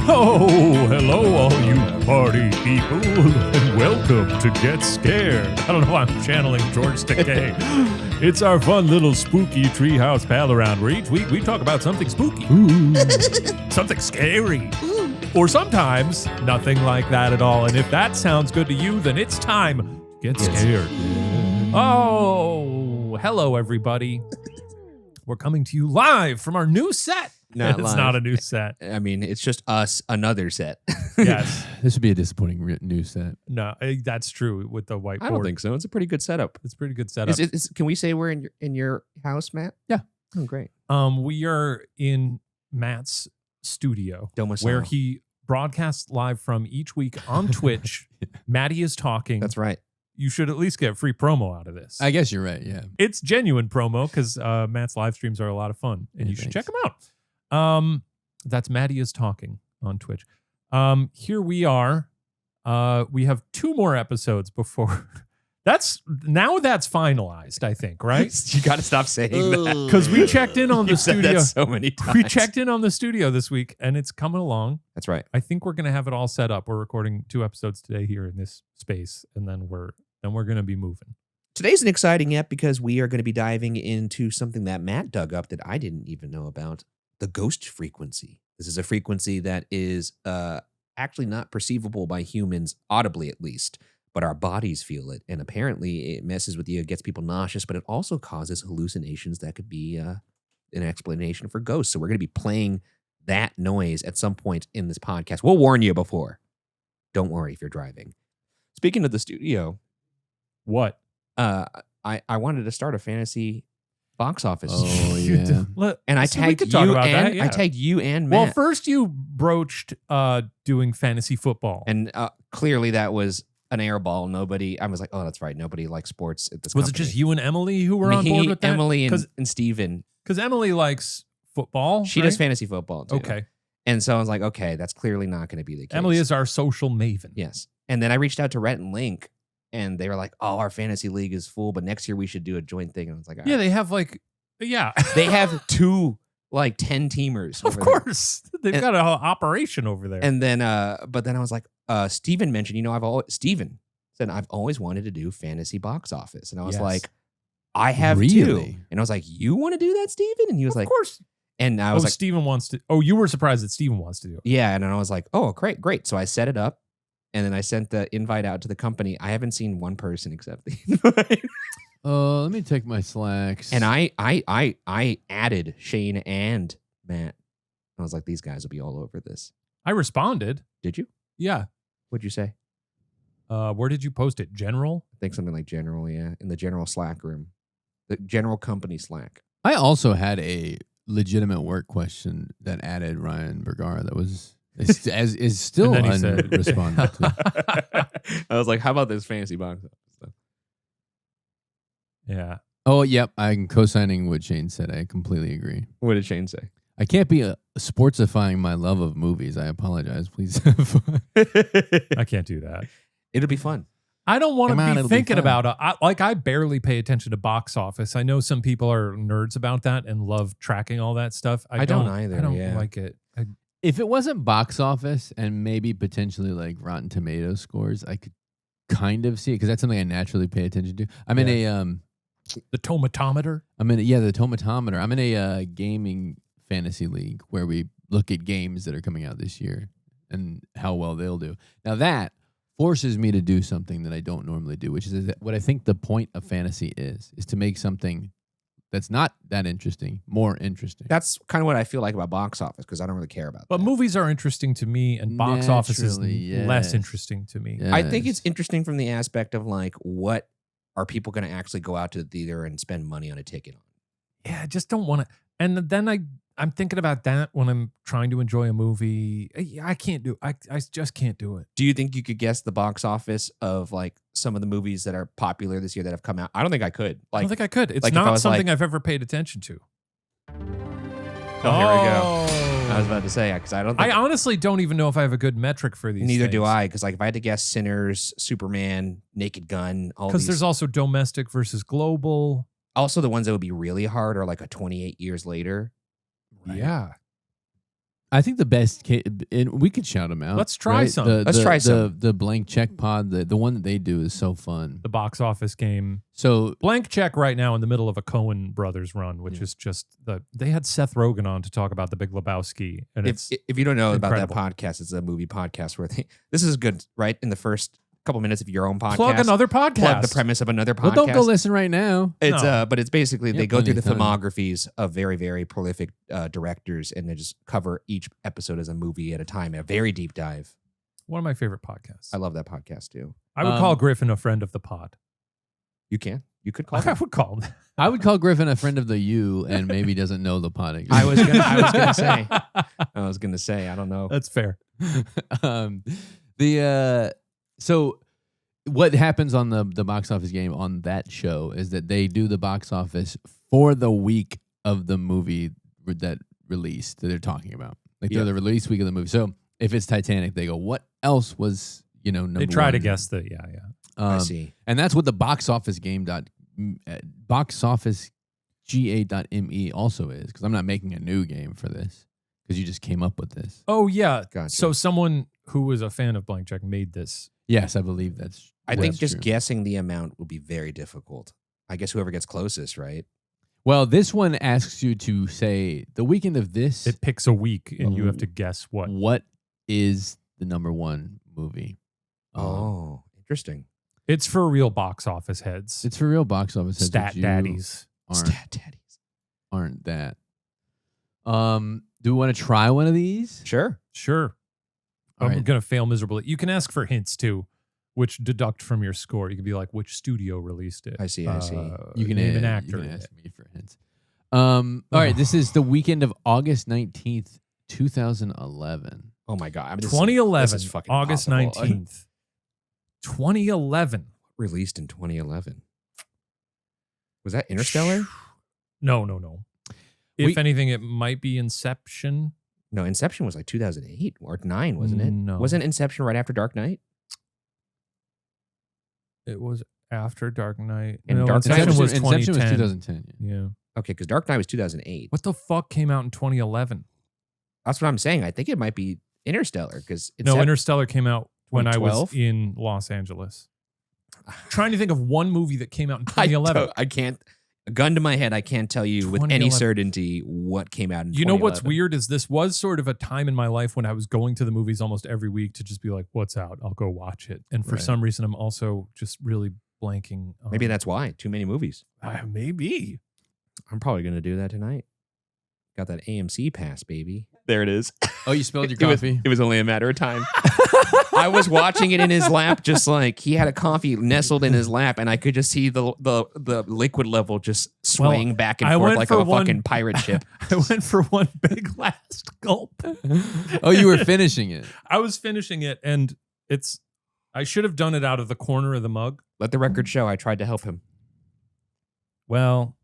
Oh, hello, all you party people, and welcome to Get Scared. I don't know why I'm channeling George Takei. It's our fun little spooky treehouse pal around where each week we talk about something spooky, something scary, or sometimes nothing like that at all. And if that sounds good to you, then it's time to get scared. Oh, hello, everybody. We're coming to you live from our new set. Not it's live. not a new set. I mean, it's just us, another set. Yes. This would be a disappointing new set. No, that's true with the whiteboard. I don't think so. It's a pretty good setup. It's a pretty good setup. Can we say we're in your house, Matt? Yeah. Oh, great. We are in Matt's studio Domicile. where he broadcasts live from each week on Twitch. Madej is talking. That's right. You should at least get free promo out of this. I guess you're right, yeah. It's genuine promo because Matt's live streams are a lot of fun, and you should check them out. That's Madej is talking on Twitch. Here we are. We have 2 more episodes before. That's finalized, I think, right? You got to stop saying that. Because we checked in on the You've said studio. that so many times. We checked in on the studio this week, and it's coming along. That's right. I think we're going to have it all set up. We're recording 2 episodes today here in this space, and then we're going to be moving. Today's an exciting ep because we are going to be diving into something that Matt dug up that I didn't even know about. The ghost frequency. This is a frequency that is actually not perceivable by humans, audibly at least, but our bodies feel it. And apparently it messes with you, it gets people nauseous, but it also causes hallucinations that could be an explanation for ghosts. So we're going to be playing that noise at some point in this podcast. We'll warn you before. Don't worry if you're driving. Speaking of the studio. What? I wanted to start a fantasy box office. Oh, yeah. And I tagged you and yeah. I tagged you and Matt. Well, first you broached doing fantasy football. And clearly that was an airball. I was like, oh, that's right. Nobody likes sports at this Was company. it just you and Emily who were on board with that? Emily and Steven. Because Emily likes football. She does fantasy football too. Okay. And so I was like, okay, that's clearly not going to be the case. Emily is our social maven. Yes. And then I reached out to Rhett and Link and they were like, oh, our fantasy league is full, but next year we should do a joint thing. And I was like, all right. They have They have 2 10-teamers. Of course. They've got an operation over there. And then, but then I was like, Steven mentioned, Steven said, I've always wanted to do fantasy box office. And I was like, I have too. And I was like, you want to do that, Steven? And he was like, of course. And I was like, Steven wants to. Oh, you were surprised that Steven wants to do it. Yeah. And then I was like, oh, great. So I set it up and then I sent the invite out to the company. I haven't seen one person accept the invite. Let me take my slacks. And I added Shane and Matt. I was like, these guys will be all over this. I responded. Did you? Yeah. What'd you say? Where did you post it? General? I think something like general, yeah. In the general Slack room. The general company Slack. I also had a legitimate work question that added Ryan Bergara that was is still unresponded to. I was like, how about this fantasy box stuff? Yeah. Oh, yep. I'm co-signing what Shane said. I completely agree. What did Shane say? I can't be sportsifying my love of movies. I apologize. Please. I can't do that. It'll be fun. I don't want to be thinking about it. I barely pay attention to box office. I know some people are nerds about that and love tracking all that stuff. I don't either. I don't like it. If it wasn't box office and maybe potentially like Rotten Tomatoes scores, I could kind of see it because that's something I naturally pay attention to. I'm in a the tomatometer. The tomatometer. I'm in a gaming fantasy league where we look at games that are coming out this year and how well they'll do. Now that forces me to do something that I don't normally do, which is what I think the point of fantasy is to make something that's not that interesting more interesting. That's kind of what I feel like about box office because I don't really care about But movies are interesting to me and box office is less interesting to me. Yes. I think it's interesting from the aspect of like, what are people going to actually go out to the theater and spend money on a ticket on? Yeah, I just don't want to. And then I'm thinking about that when I'm trying to enjoy a movie. I can't do I just can't do it. Do you think you could guess the box office of like some of the movies that are popular this year that have come out? I don't think I could. I don't think I could. It's like not something I've ever paid attention to. Oh, here we go. I was about to say, because I honestly don't even know if I have a good metric for these. Neither things. do I, because like if I had to guess Sinners, Superman, Naked Gun, all these. Because there's also domestic versus global. Also, the ones that would be really hard are like a 28 years later. Right? Yeah. I think the best case, and we could shout them out. Let's try some. Let's try some. The blank check pod, the one that they do is so fun. The box office game. So Blank Check right now in the middle of a Coen Brothers run, which is just they had Seth Rogen on to talk about The Big Lebowski. And if you don't know incredible. about that podcast, it's a movie podcast where this is good, right? In the first couple minutes of your own podcast. Plug another podcast. Plug the premise of another podcast. well, don't go listen right now. It's No. but it's basically You they have go through the plenty of time. filmographies of very, very prolific directors, and they just cover each episode as a movie at a time. A very deep dive. One of my favorite podcasts. I love that podcast too. I would call Griffin a friend of the pod. You could call I him. would call him. I would call Griffin a friend of the U, and maybe doesn't know the pod. I was gonna say. I don't know. That's fair. So what happens on the box office game on that show is that they do the box office for the week of the movie that released that they're talking about. Like they're the release week of the movie. So if it's Titanic, they go, what else was, number They try one? to guess the I see. And that's what the boxofficega.me also is, because I'm not making a new game for this, because you just came up with this. Oh yeah. Gotcha. So someone who was a fan of Blank Check made this. Yes, I believe that's I think that's just true. guessing the amount will be very difficult. I guess whoever gets closest, right? Well, this one asks you to say the weekend of this. It picks a week, and you have to guess what. What is the number one movie? Oh, interesting. It's for real box office heads. It's for real box office heads Stat that you daddies. Stat daddies. aren't that. Do we want to try one of these? Sure. Sure. All I'm right. going to fail miserably. You can ask for hints too, which deduct from your score. You can be like, which studio released it? I see. You can name an ask, actor. You can ask me for hints. All right, this is the weekend of August 19th, 2011. Oh my god. I mean, this 2011, is fucking August impossible. 19th. 2011. Released in 2011. Was that Interstellar? No. If anything, it might be Inception. No, Inception was like 2008 or 9, wasn't it? No. Wasn't Inception right after Dark Knight? It was after Dark Knight. And No, Dark Knight Inception was Inception 2010. was 2010. Yeah. Yeah. Okay, because Dark Knight was 2008. What the fuck came out in 2011? That's what I'm saying. I think it might be Interstellar because No, Interstellar came out when I was 2012? in Los Angeles. Trying to think of one movie that came out in 2011. I can't. A gun to my head, I can't tell you with any 2011. certainty what came out in 2011. You know what's weird is this was sort of a time in my life when I was going to the movies almost every week to just be like, what's out? I'll go watch it. And for Right. some reason, I'm also just really blanking. On, Maybe that's why. Too many movies. maybe. I'm probably going to do that tonight. Got that AMC pass, baby. There it is. Oh, you spilled your coffee? It was only a matter of time. I was watching it in his lap, just like he had a coffee nestled in his lap, and I could just see the liquid level just swaying back and I forth went like for a one- fucking pirate ship. I went for one big last gulp. Oh, you were finishing it. I was finishing it, and I should have done it out of the corner of the mug. Let the record show. I tried to help him. Well,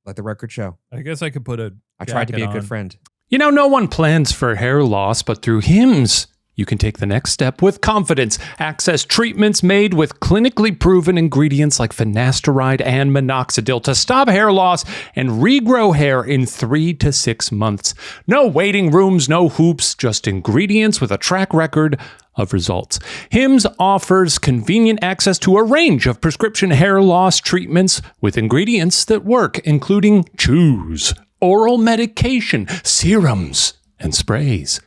Let the record show. I guess I could put a. I tried to be a jacket good on. friend. You know, no one plans for hair loss, but through Hims, you can take the next step with confidence. Access treatments made with clinically proven ingredients like finasteride and minoxidil to stop hair loss and regrow hair in 3 to 6 months. No waiting rooms, no hoops, just ingredients with a track record of results. Hims offers convenient access to a range of prescription hair loss treatments with ingredients that work, including chews, oral medication, serums, and sprays.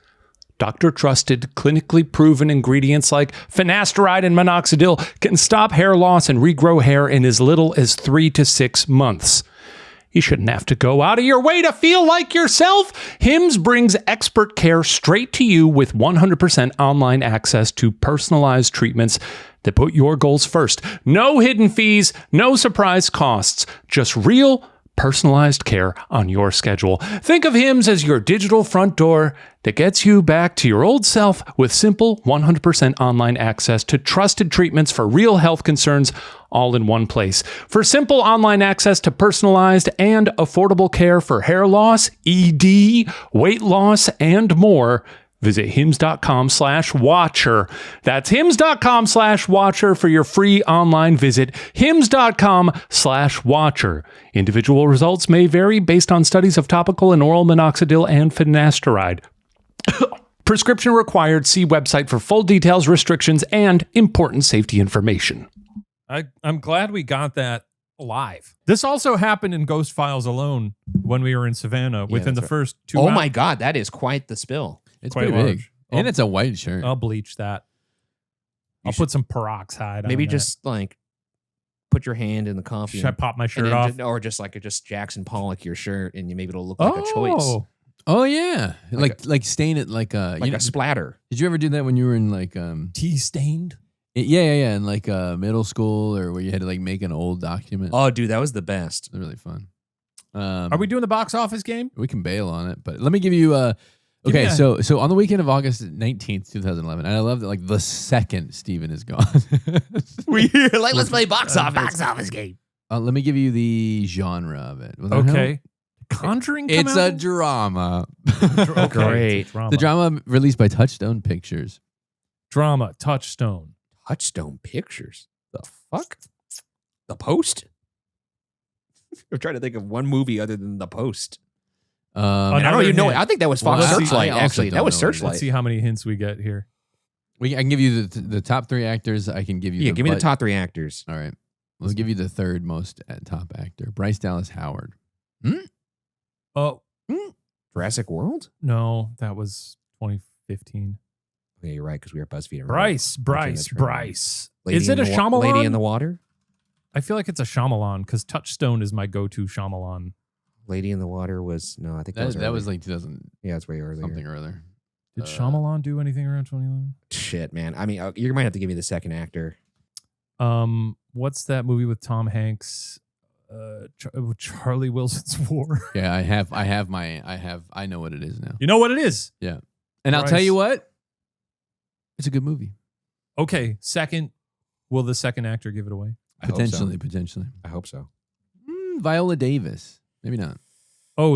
Doctor-trusted, clinically proven ingredients like finasteride and minoxidil can stop hair loss and regrow hair in as little as 3 to 6 months. You shouldn't have to go out of your way to feel like yourself. Hims brings expert care straight to you with 100% online access to personalized treatments that put your goals first. No hidden fees, no surprise costs, just real, personalized care on your schedule. Think of Hims as your digital front door that gets you back to your old self with simple 100% online access to trusted treatments for real health concerns all in one place. For simple online access to personalized and affordable care for hair loss, ED, weight loss, and more, visit hims.com/watcher. That's hims.com/watcher for your free online visit. hims.com/watcher. Individual results may vary based on studies of topical and oral minoxidil and finasteride. Prescription required. See website for full details, restrictions, and important safety information. I'm glad we got that live. This also happened in Ghost Files alone when we were in Savannah within the first 2 hours. Oh my God, that is quite the spill. It's Quite pretty large. big. And it's a white shirt. I'll bleach that. I'll put some peroxide on Maybe that. just like put your hand in the coffee. Should I pop my and shirt then off? or just Jackson Pollock your shirt, and maybe it'll look like a choice, Oh yeah, like stain it like a like a splatter. Did you ever do that when you were in like tea stained? Yeah, in like middle school or where you had to like make an old document? Oh, dude, that was the best. It's really fun. Are we doing the box office game? We can bail on it, but let me give you okay, so on the weekend of August 19th, 2011, and I love that like the second Steven is gone. Let's play box office game. Let me give you the genre of it. Will that Okay. help? Conjuring. It's a out? drama. Okay, Great. it's a drama. The drama released by Touchstone Pictures. Drama. Touchstone. Touchstone Pictures. The fuck? The Post? I'm trying to think of one movie other than The Post. I don't even know. I think that was Fox Well, Searchlight. I also Actually, don't that was know what it is. Searchlight. Let's see how many hints we get here. I can give you the top three actors. I can give you. Yeah, give me the top three actors. All right, let's give you the third most top actor, Bryce Dallas Howard. Oh Jurassic World? no, that was 2015. Yeah, you're right, because we were BuzzFeed. Bryce. Lady Is it a in the Shyamalan? Lady in the Water? I feel like it's a Shyamalan because Touchstone is my go-to Shyamalan. Lady in the Water was I think That earlier. was like 2000 yeah, it's way earlier. something or other. Did Shyamalan do anything around 2011? Shit, man. I mean, you might have to give me the second actor. What's that movie with Tom Hanks? Charlie Wilson's War. Yeah, I know what it is now. You know what it is? Yeah, and I'll tell you what, it's a good movie. Okay, second. Will the second actor give it away? Potentially. I hope so. Viola Davis, maybe not. Oh,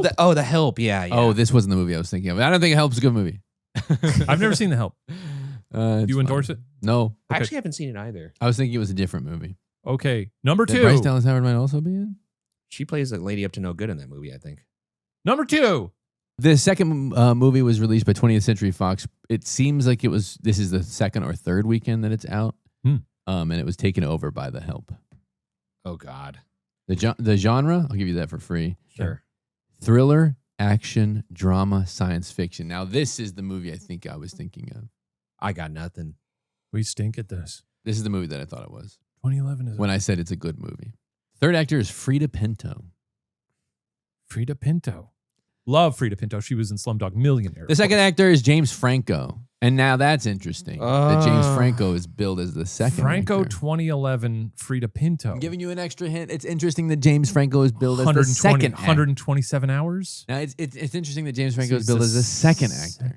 The Help? The Help. Yeah. Oh, this wasn't the movie I was thinking of. I don't think Help's a good movie. I've never seen The Help. Do You endorse it? No. I actually haven't seen it either. I was thinking it was a different movie. Okay, number That two. Bryce Dallas Howard might also be in. She plays a lady up to no good in that movie, I think. Number two. The second movie was released by 20th Century Fox. It seems like this is the second or third weekend that it's out. And it was taken over by The Help. Oh, God. The genre, I'll give you that for free. Sure. Thriller, action, drama, science fiction. Now, this is the movie I think I was thinking of. I got nothing. We stink at this. This is the movie that I thought it was 2011 is when I said it's a good movie. Third actor is Frida Pinto. Frida Pinto. Love Frida Pinto. She was in Slumdog Millionaire. The second actor is James Franco. And now that's interesting that James Franco is billed as the second Franco actor. 2011 Frida Pinto. I'm giving you an extra hint. It's interesting that James Franco is billed as the second actor. 127 hours. Now, it's interesting that James Franco is billed as the second actor.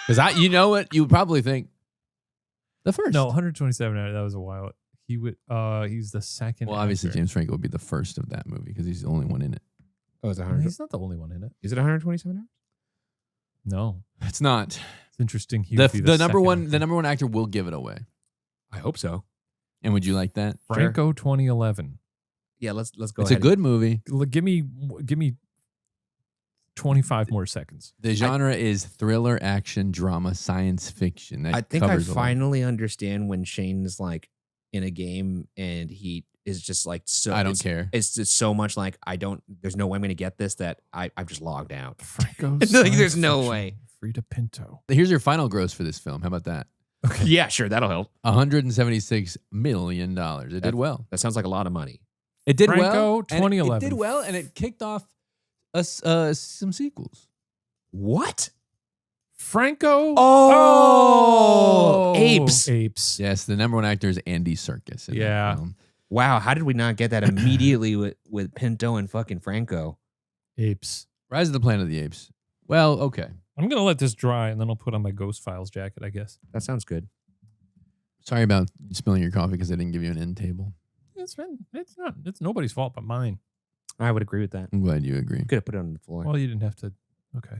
Because you know what? You would probably think the first. No, 127 hours. That was a while. He would. He's the second. Well, obviously actor. James Franco would be the first of that movie because he's the only one in it. Oh, is it 100? He's not the only one in it. Is it 127 hours? No, It's not. it's interesting. He The would be number second one actor. the number one actor will give it away. I hope so. And would you like that? Franco 2011. Yeah, let's go It's ahead. a good movie. Give me 25 more seconds. The genre is thriller, action, drama, science fiction. That I think I covers a lot. finally understand when Shane is like in a game and he is just like so. I don't it's- care. It's just so much like there's no way I'm going to get this that I've just logged out. Franco. Like, there's no way. Frida Pinto. Here's your final gross for this film. How about that? Yeah, sure, that'll help. $176 million. It did well. That sounds like a lot of money. It did Franco, well. and 2011. It did well, and it kicked off some sequels. What? Franco. Apes. Apes. Yes, the number one actor is Andy Serkis. In that Yeah. film. Wow, how did we not get that immediately with Pinto and fucking Franco? Apes. Rise of the Planet of the Apes. Well, okay. I'm gonna let this dry and then I'll put on my Ghost Files jacket, I guess. That sounds good. Sorry about spilling your coffee because I didn't give you an end table. It's nobody's fault but mine. I would agree with that. I'm glad you agree. Could have put it on the floor. Well, you didn't have to. Okay.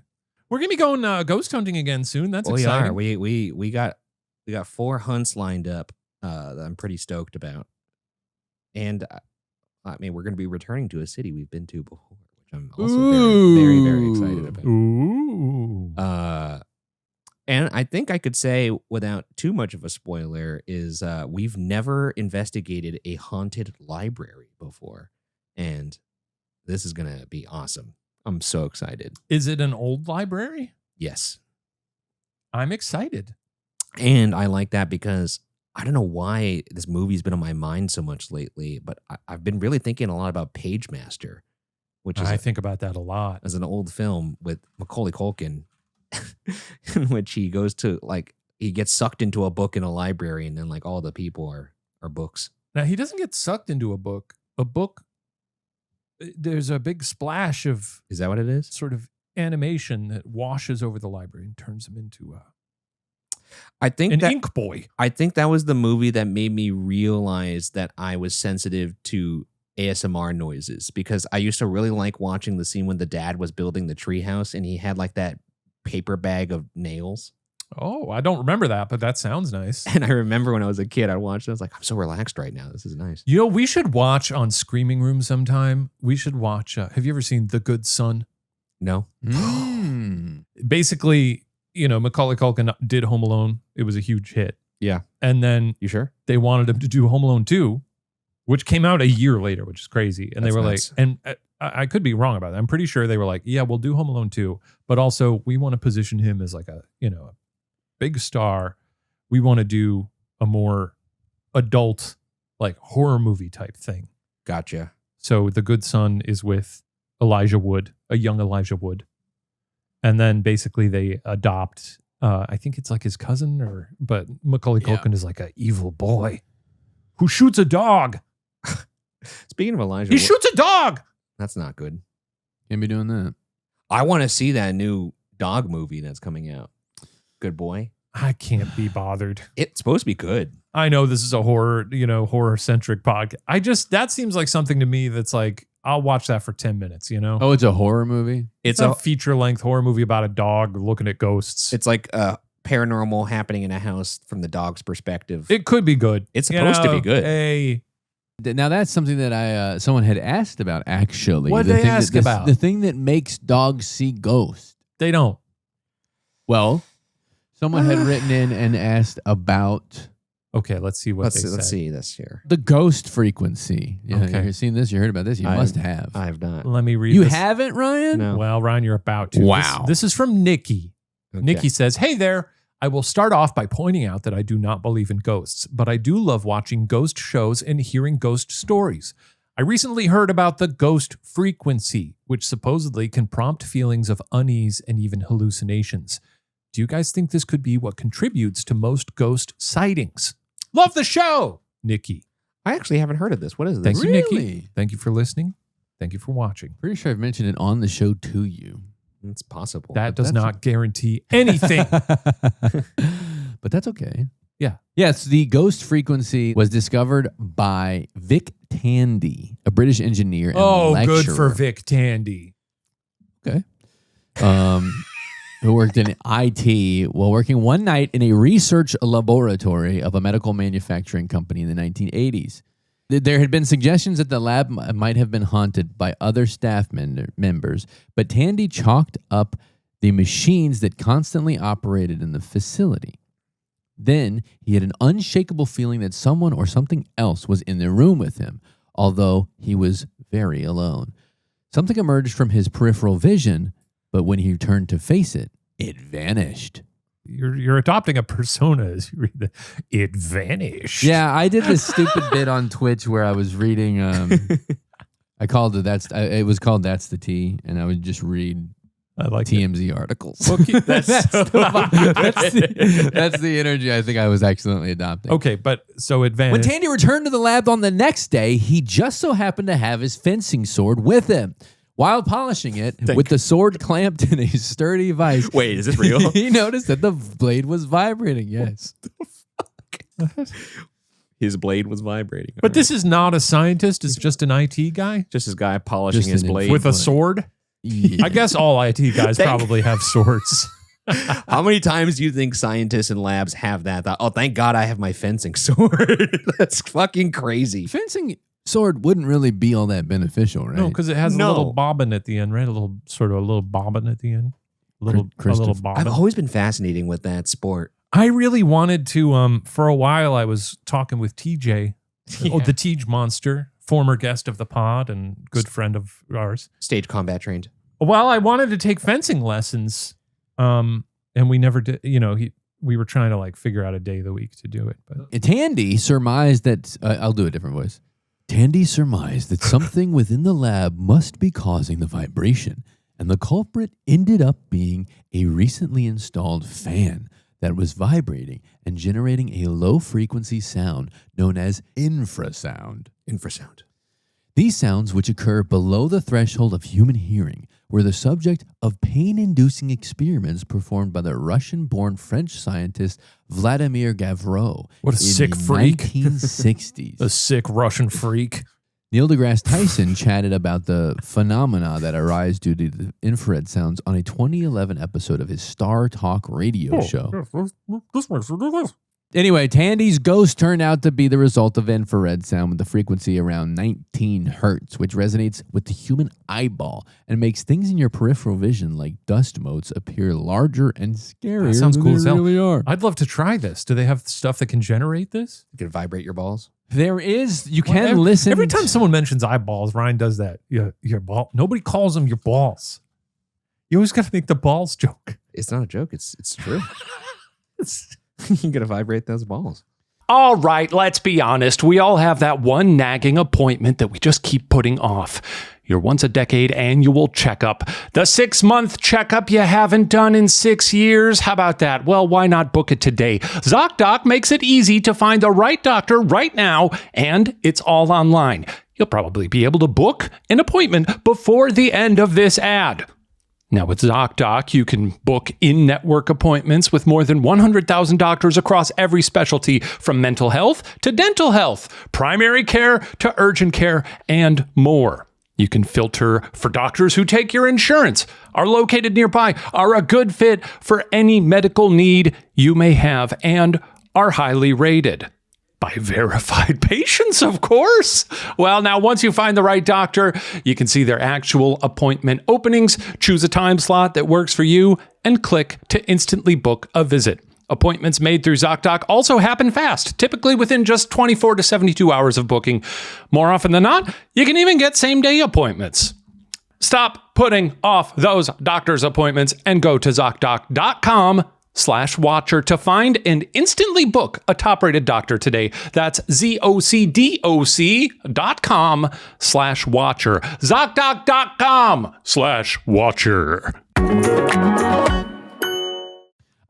We're gonna be going ghost hunting again soon. That's we exciting. are. We got 4 hunts lined up that I'm pretty stoked about. And I mean, we're going to be returning to a city we've been to before, which I'm also very, very, very excited about. Ooh. Ooh. And I think I could say, without too much of a spoiler, is we've never investigated a haunted library before. And this is going to be awesome. I'm so excited. Is it an old library? Yes. I'm excited. And I like that because I don't know why this movie's been on my mind so much lately, but I've been really thinking a lot about PageMaster, which is I think about that a lot. as an old film with Macaulay Culkin, in which he goes to he gets sucked into a book in a library, and then all the people are books. Now, he doesn't get sucked into a book. A book, there's a big splash of Is that what it is? sort of animation that washes over the library and turns him into I think an that ink boy. I think that was the movie that made me realize that I was sensitive to ASMR noises, because I used to really like watching the scene when the dad was building the treehouse and he had that paper bag of nails. Oh, I don't remember that, but that sounds nice. And I remember when I was a kid, I watched it. I was like, I'm so relaxed right now. This is nice. You know, we should watch on Screaming Room sometime. We should watch. Have you ever seen The Good Son? No. Basically, Macaulay Culkin did Home Alone. It was a huge hit. Yeah. And then You sure? they wanted him to do Home Alone 2, which came out a year later, which is crazy. And That's they were nuts. like, and I could be wrong about that. I'm pretty sure they were like, yeah, we'll do Home Alone 2, but also we want to position him as a big star. We want to do a more adult, horror movie type thing. Gotcha. So The Good Son is with Elijah Wood, a young Elijah Wood. And then basically they adopt, I think it's his cousin, but Macaulay Culkin is an evil boy who shoots a dog. Speaking of Elijah, He shoots a dog. That's not good. Can't be doing that. I want to see that new dog movie that's coming out. Good boy. I can't be bothered. It's supposed to be good. I know this is a horror centric podcast. That seems like something to me that's I'll watch that for 10 minutes, Oh, it's a horror movie? It's a feature length horror movie about a dog looking at ghosts. It's paranormal happening in a house from the dog's perspective. It could be good. It's supposed to be good. Hey, Now, that's something that someone had asked about, actually. What'd they ask about? The thing that makes dogs see ghosts. they don't. Well, someone had written in and asked about Okay, let's see what Let's they said. see this here. the ghost frequency. Okay. You've seen this? You heard about this? You must have. I have not. Let me read You this. haven't, Ryan? No. Well, Ryan, you're about to. Wow. This is from Nikki. Okay. Nikki says, hey there. I will start off by pointing out that I do not believe in ghosts, but I do love watching ghost shows and hearing ghost stories. I recently heard about the ghost frequency, which supposedly can prompt feelings of unease and even hallucinations. Do you guys think this could be what contributes to most ghost sightings? Love the show, Nikki. I actually haven't heard of this. What is this? Thank you, Nikki. Really? Thank you for listening. Thank you for watching. Pretty sure I've mentioned it on the show to you. It's possible. That does that's- not guarantee anything. But that's okay. Yeah. Yes, the ghost frequency was discovered by Vic Tandy, a British engineer and lecturer. Good for Vic Tandy. Okay. Who worked in IT while working one night in a research laboratory of a medical manufacturing company in the 1980s. There had been suggestions that the lab might have been haunted by other staff members, but Tandy chalked up the machines that constantly operated in the facility. Then he had an unshakable feeling that someone or something else was in the room with him, although he was very alone. Something emerged from his peripheral vision, but when he turned to face it, it vanished. You're adopting a persona as you read that. It vanished. Yeah, I did this stupid bit on Twitch where I was reading. I called it it was called That's the T, and I would just read I like TMZ articles. Okay, that's That's the energy I think I was accidentally adopting. Okay, but so it When vanished. Tandy returned to the lab on the next day, he just so happened to have his fencing sword with him. While polishing it, with the sword clamped in a sturdy vise, Wait, is this real? he noticed that the blade was vibrating. Yes. His blade was vibrating. But this is not a scientist. It's just an IT guy just his guy polishing Just his an blade. with a sword. Yeah. I guess all IT guys probably have swords. How many times do you think scientists in labs have that? Oh, thank God I have my fencing sword. That's fucking crazy. Fencing sword wouldn't really be all that beneficial, right? No, because it has a No. little bobbin at the end, right? A little bobbin at the end. a little Christopher. bobbin. I've always been fascinating with that sport. I really wanted to. For a while, I was talking with TJ, the Tej Monster, former guest of the pod and good friend of ours. Stage combat trained. Well, I wanted to take fencing lessons, and we never did. We were trying to like figure out a day of the week to do it. But Tandy surmised that I'll do a different voice. Tandy surmised that something within the lab must be causing the vibration, and the culprit ended up being a recently installed fan that was vibrating and generating a low-frequency sound known as infrasound. Infrasound. These sounds, which occur below the threshold of human hearing, were the subject of pain-inducing experiments performed by the Russian-born French scientist Vladimir Gavreau. What a in sick the freak. 1960s. a sick Russian freak. Neil deGrasse Tyson chatted about the phenomena that arise due to the infrared sounds on a 2011 episode of his Star Talk radio show. Anyway, Tandy's ghost turned out to be the result of infrared sound with a frequency around 19 hertz, which resonates with the human eyeball and makes things in your peripheral vision like dust motes appear larger and scarier That sounds than cool as they hell. really are. I'd love to try this. Do they have stuff that can generate this? You can vibrate your balls. There is, you can listen. Every time someone mentions eyeballs, Ryan does that. Your ball. Nobody calls them your balls. You always got to make the balls joke. It's not a joke. It's true. You got to vibrate those balls. All right, let's be honest. We all have that one nagging appointment that we just keep putting off. Your once-a-decade annual checkup. The 6-month checkup you haven't done in 6 years. How about that? Well, why not book it today? ZocDoc makes it easy to find the right doctor right now, and it's all online. You'll probably be able to book an appointment before the end of this ad. Now, with ZocDoc, you can book in-network appointments with more than 100,000 doctors across every specialty, from mental health to dental health, primary care to urgent care, and more. You can filter for doctors who take your insurance, are located nearby, are a good fit for any medical need you may have, and are highly rated. By verified patients, of course. Well, now, once you find the right doctor, you can see their actual appointment openings, choose a time slot that works for you, and click to instantly book a visit. Appointments made through ZocDoc also happen fast, typically within just 24 to 72 hours of booking. More often than not, you can even get same-day appointments. Stop putting off those doctor's appointments and go to ZocDoc.com/watcher to find and instantly book a top-rated doctor today. That's ZocDoc.com/watcher. ZocDoc.com/watcher.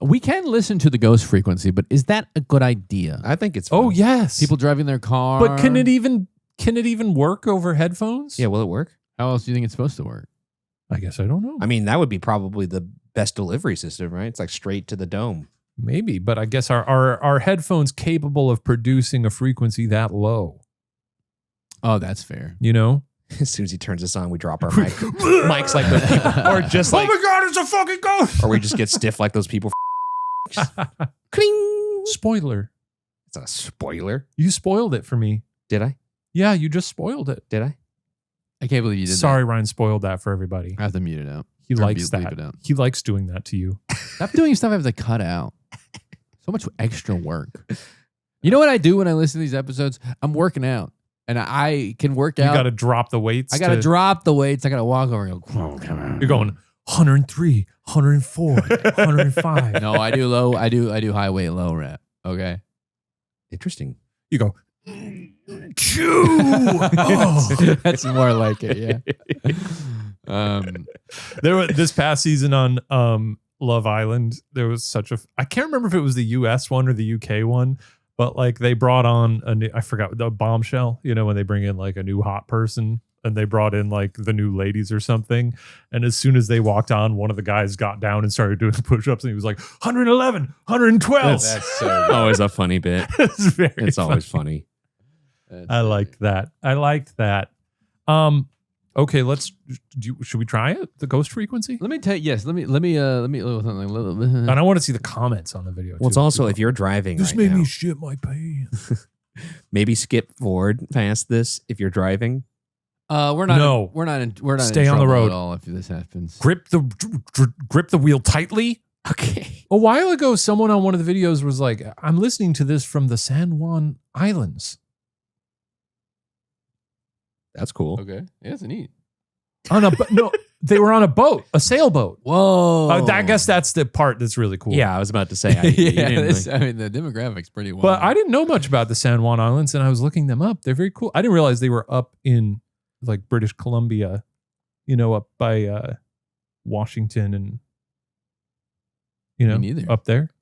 We can listen to the ghost frequency, but is that a good idea? I think it's Oh fun. yes. People driving their car. But can it even work over headphones? Yeah, will it work? How else do you think it's supposed to work? I guess I don't know. I mean, that would be probably the best delivery system, right? It's like straight to the dome. Maybe, but I guess are headphones capable of producing a frequency that low? Oh, that's fair. You know? As soon as he turns us on, we drop our mic. Mics like those people. Or just like, oh my God, it's a fucking ghost! or we just get stiff like those people. Cling. Spoiler. It's not a spoiler. You spoiled it for me. Did I? Yeah, you just spoiled it. Did I? I can't believe you did Sorry, Ryan spoiled that for everybody. that. I have to mute it out. He Or likes leave that. it out. He likes doing that to you. Stop doing stuff I have to cut out. So much extra work. You know what I do when I listen to these episodes? I'm working out. And I can work You out. got to drop the weights. I got to drop the weights. I got to walk over and go, oh, come on. You're going 103, 104, 105. No, I do low. I do high weight, low rep. Okay. Interesting. You go, chew. Oh. That's more like it. Yeah. This past season on Love Island, there was I can't remember if it was the US one or the UK one, but like they brought on I forgot, the bombshell, when they bring in like a new hot person, and they brought in like the new ladies or something. And as soon as they walked on, one of the guys got down and started doing push-ups, and he was like 111, 112. That's so always a funny bit. It's Always funny. I liked that. Okay, should we try it? The ghost frequency? Let me tell you. Yes. Let me. And I want to see the comments on the video. Well, it's too. also if you're driving This right made now, me shit my pants. maybe skip forward past this if you're driving. We're not. No. We're not in Stay on the trouble road. at all if this happens. Grip the wheel tightly. Okay. A while ago, someone on one of the videos was like, I'm listening to this from the San Juan Islands. That's cool. Okay, yeah, that's neat. No, they were on a boat, a sailboat. Whoa! I guess that's the part that's really cool. Yeah, I was about to say. I mean, the demographics pretty wild. But I didn't know much about the San Juan Islands, and I was looking them up. They're very cool. I didn't realize they were up in like British Columbia, up by Washington and Me neither. up there.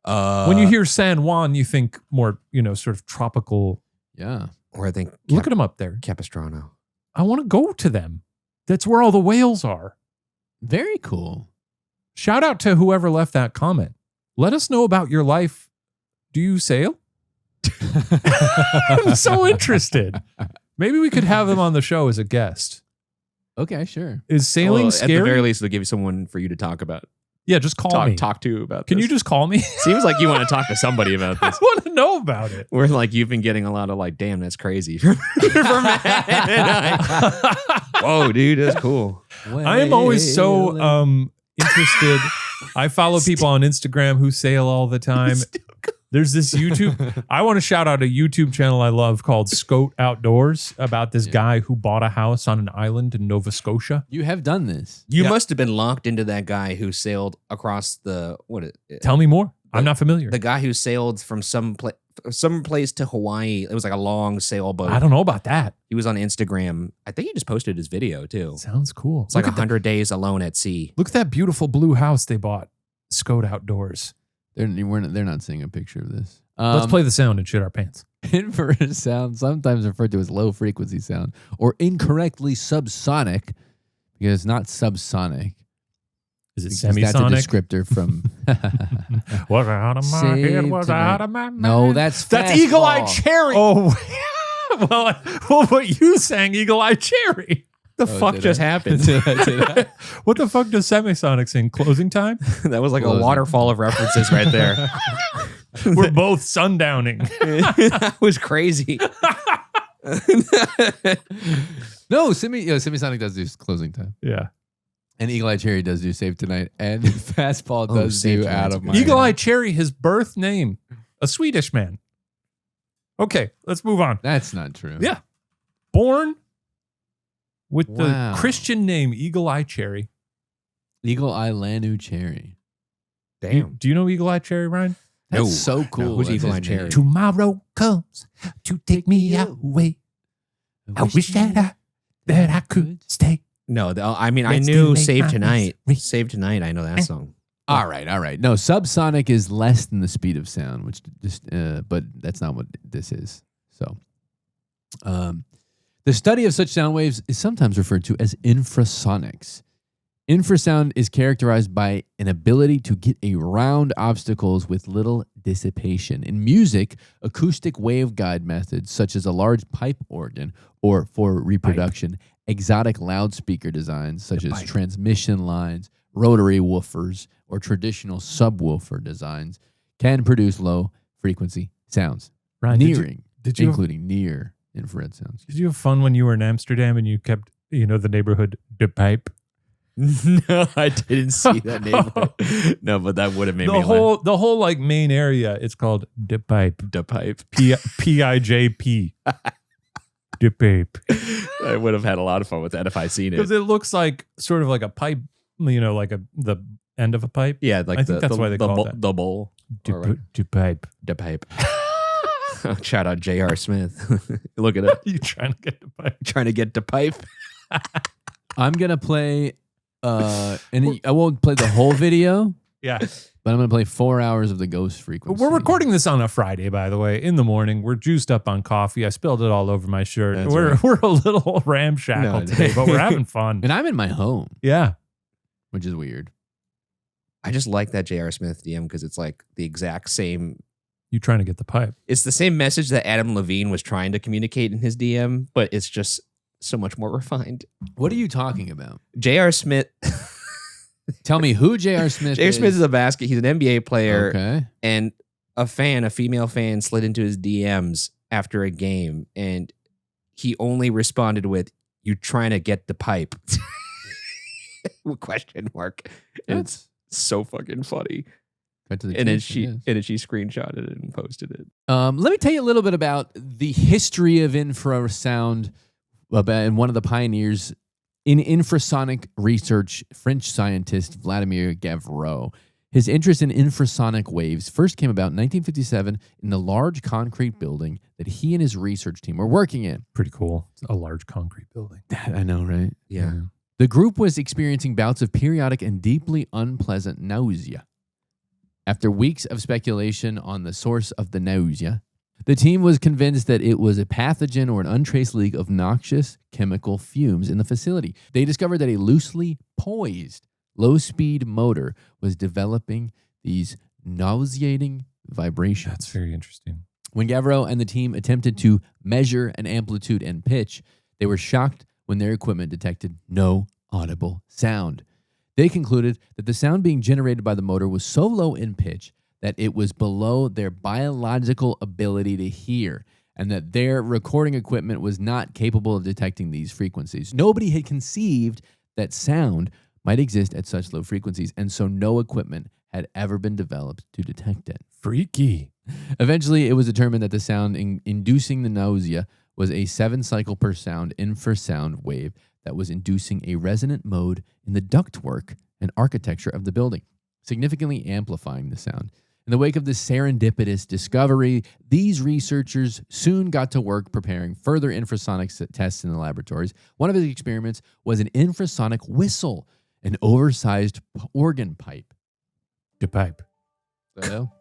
When you hear San Juan, you think more, sort of tropical. Yeah. or I think Look at them up there. Capistrano. I want to go to them. That's where all the whales are. Very cool. Shout out to whoever left that comment. Let us know about your life. Do you sail? I'm so interested. Maybe we could have him on the show as a guest. Okay, sure. Is sailing Well, scary? At the very least, they'll give you someone for you to talk about. Yeah, just call me. Talk to about Can this. you just call me? Seems like you want to talk to somebody about I this. want to know about it. Where like you've been getting a lot of like, damn, that's crazy. from Matt and I. Whoa, dude, that's cool. I am always so interested. I follow people on Instagram who sail all the time. There's this YouTube. I want to shout out a YouTube channel I love called Scout Outdoors about this guy who bought a house on an island in Nova Scotia. You have done this. You Yeah. must have been locked into that guy who sailed across the Tell me more. I'm not familiar. the guy who sailed from some place to Hawaii. It was like a long sailboat. I don't know about that. He was on Instagram. I think he just posted his video too. Sounds cool. It's like look, at 100 days alone at sea. look at that beautiful blue house they bought. Scout Outdoors. They're not seeing a picture of this. Let's play the sound and shit our pants. Infrasound, sometimes referred to as low frequency sound or incorrectly subsonic, because it's not subsonic. Is it Because that's a semisonic? descripter from. Was out of my head, Save was tonight. out of my mind. No, that's Eagle Eye fastball. Cherry. Oh, well, but you sang Eagle Eye Cherry. The fuck did just I? happened? Did I? What the fuck does Semisonic sing? Closing time? That was like Closing. a waterfall of references right there. We're both sundowning. That was crazy. No, Semisonic does do closing time. Yeah. And Eagle Eye Cherry does do Save Tonight. And Fastball does Save do Tonight's Out of good. My Eagle Eye Head. Cherry, his birth name, a Swedish man. Okay, let's move on. That's not true. Yeah. Born with Wow. the Christian name Eagle Eye Cherry. Eagle Eye Lanu Cherry. Damn. Do you know Eagle Eye Cherry, Ryan? That's No. so cool. No, who's That's Eagle his Eye Cherry? name. Tomorrow comes to take me away. I wish that I could stay. No, I mean, I Let's knew do Save it. Tonight. We- Save Tonight, I know that song. All right. No, subsonic is less than the speed of sound, which just, but that's not what this is. So, the study of such sound waves is sometimes referred to as infrasonics. Infrasound is characterized by an ability to get around obstacles with little dissipation. In music, acoustic waveguide methods such as a large pipe organ, or for reproduction, exotic loudspeaker designs such as transmission lines, rotary woofers, or traditional subwoofer designs can produce low frequency sounds, Ryan, did you including near infrared sounds. Did you have fun when you were in Amsterdam and you kept, the neighborhood De Pipe? No, I didn't see that name. No, but that would have made me laugh. The whole like main area, it's called De Pipe. The pipe. PIJP. De Pipe. I would have had a lot of fun with that if I'd seen it. Because it looks like sort of like a pipe, like the end of a pipe. Yeah, like I think that's why they call it that. the bowl. De Pipe. The pipe. Shout out J.R. Smith. Look at it. You trying to get De Pipe? Trying to get the pipe. I'm going to play, and I won't play the whole video, Yeah. but I'm going to play 4 hours of the ghost frequency. We're recording this on a Friday, by the way, in the morning. We're juiced up on coffee. I spilled it all over my shirt. That's We're right. we're a little ramshackle No. today, but we're having fun. And I'm in my home, Yeah. which is weird. I just like that J.R. Smith DM because it's like the exact same. You trying to get the pipe. It's the same message that Adam Levine was trying to communicate in his DM, but it's just so much more refined. What are you talking about? J.R. Smith. Tell me who J.R. Smith J.R. is. Smith is he's an NBA player, Okay. and a female fan slid into his DMs after a game, and he only responded with, you trying to get the pipe. Question mark. And it's so fucking funny. Cut to the And then chase, yes. she screenshotted it and posted it. Let me tell you a little bit about the history of infrasound and one of the pioneers in infrasonic research, French scientist Vladimir Gavreau. His interest in infrasonic waves first came about in 1957 in the large concrete building that he and his research team were working in. Pretty cool. It's a large concrete building. I know, right? Yeah. The group was experiencing bouts of periodic and deeply unpleasant nausea. After weeks of speculation on the source of the nausea, the team was convinced that it was a pathogen or an untraced leak of noxious chemical fumes in the facility. They discovered that a loosely poised, low-speed motor was developing these nauseating vibrations. That's very interesting. When Gavreau and the team attempted to measure an amplitude and pitch, they were shocked when their equipment detected no audible sound. They concluded that the sound being generated by the motor was so low in pitch that it was below their biological ability to hear, and that their recording equipment was not capable of detecting these frequencies. Nobody had conceived that sound might exist at such low frequencies, and so no equipment had ever been developed to detect it. Freaky. Eventually, it was determined that the sound inducing the nausea was a 7-cycle per sound infrasound wave that was inducing a resonant mode in the ductwork and architecture of the building, significantly amplifying the sound. In the wake of this serendipitous discovery, these researchers soon got to work preparing further infrasonic tests in the laboratories. One of his experiments was an infrasonic whistle, an oversized organ pipe. The pipe. So,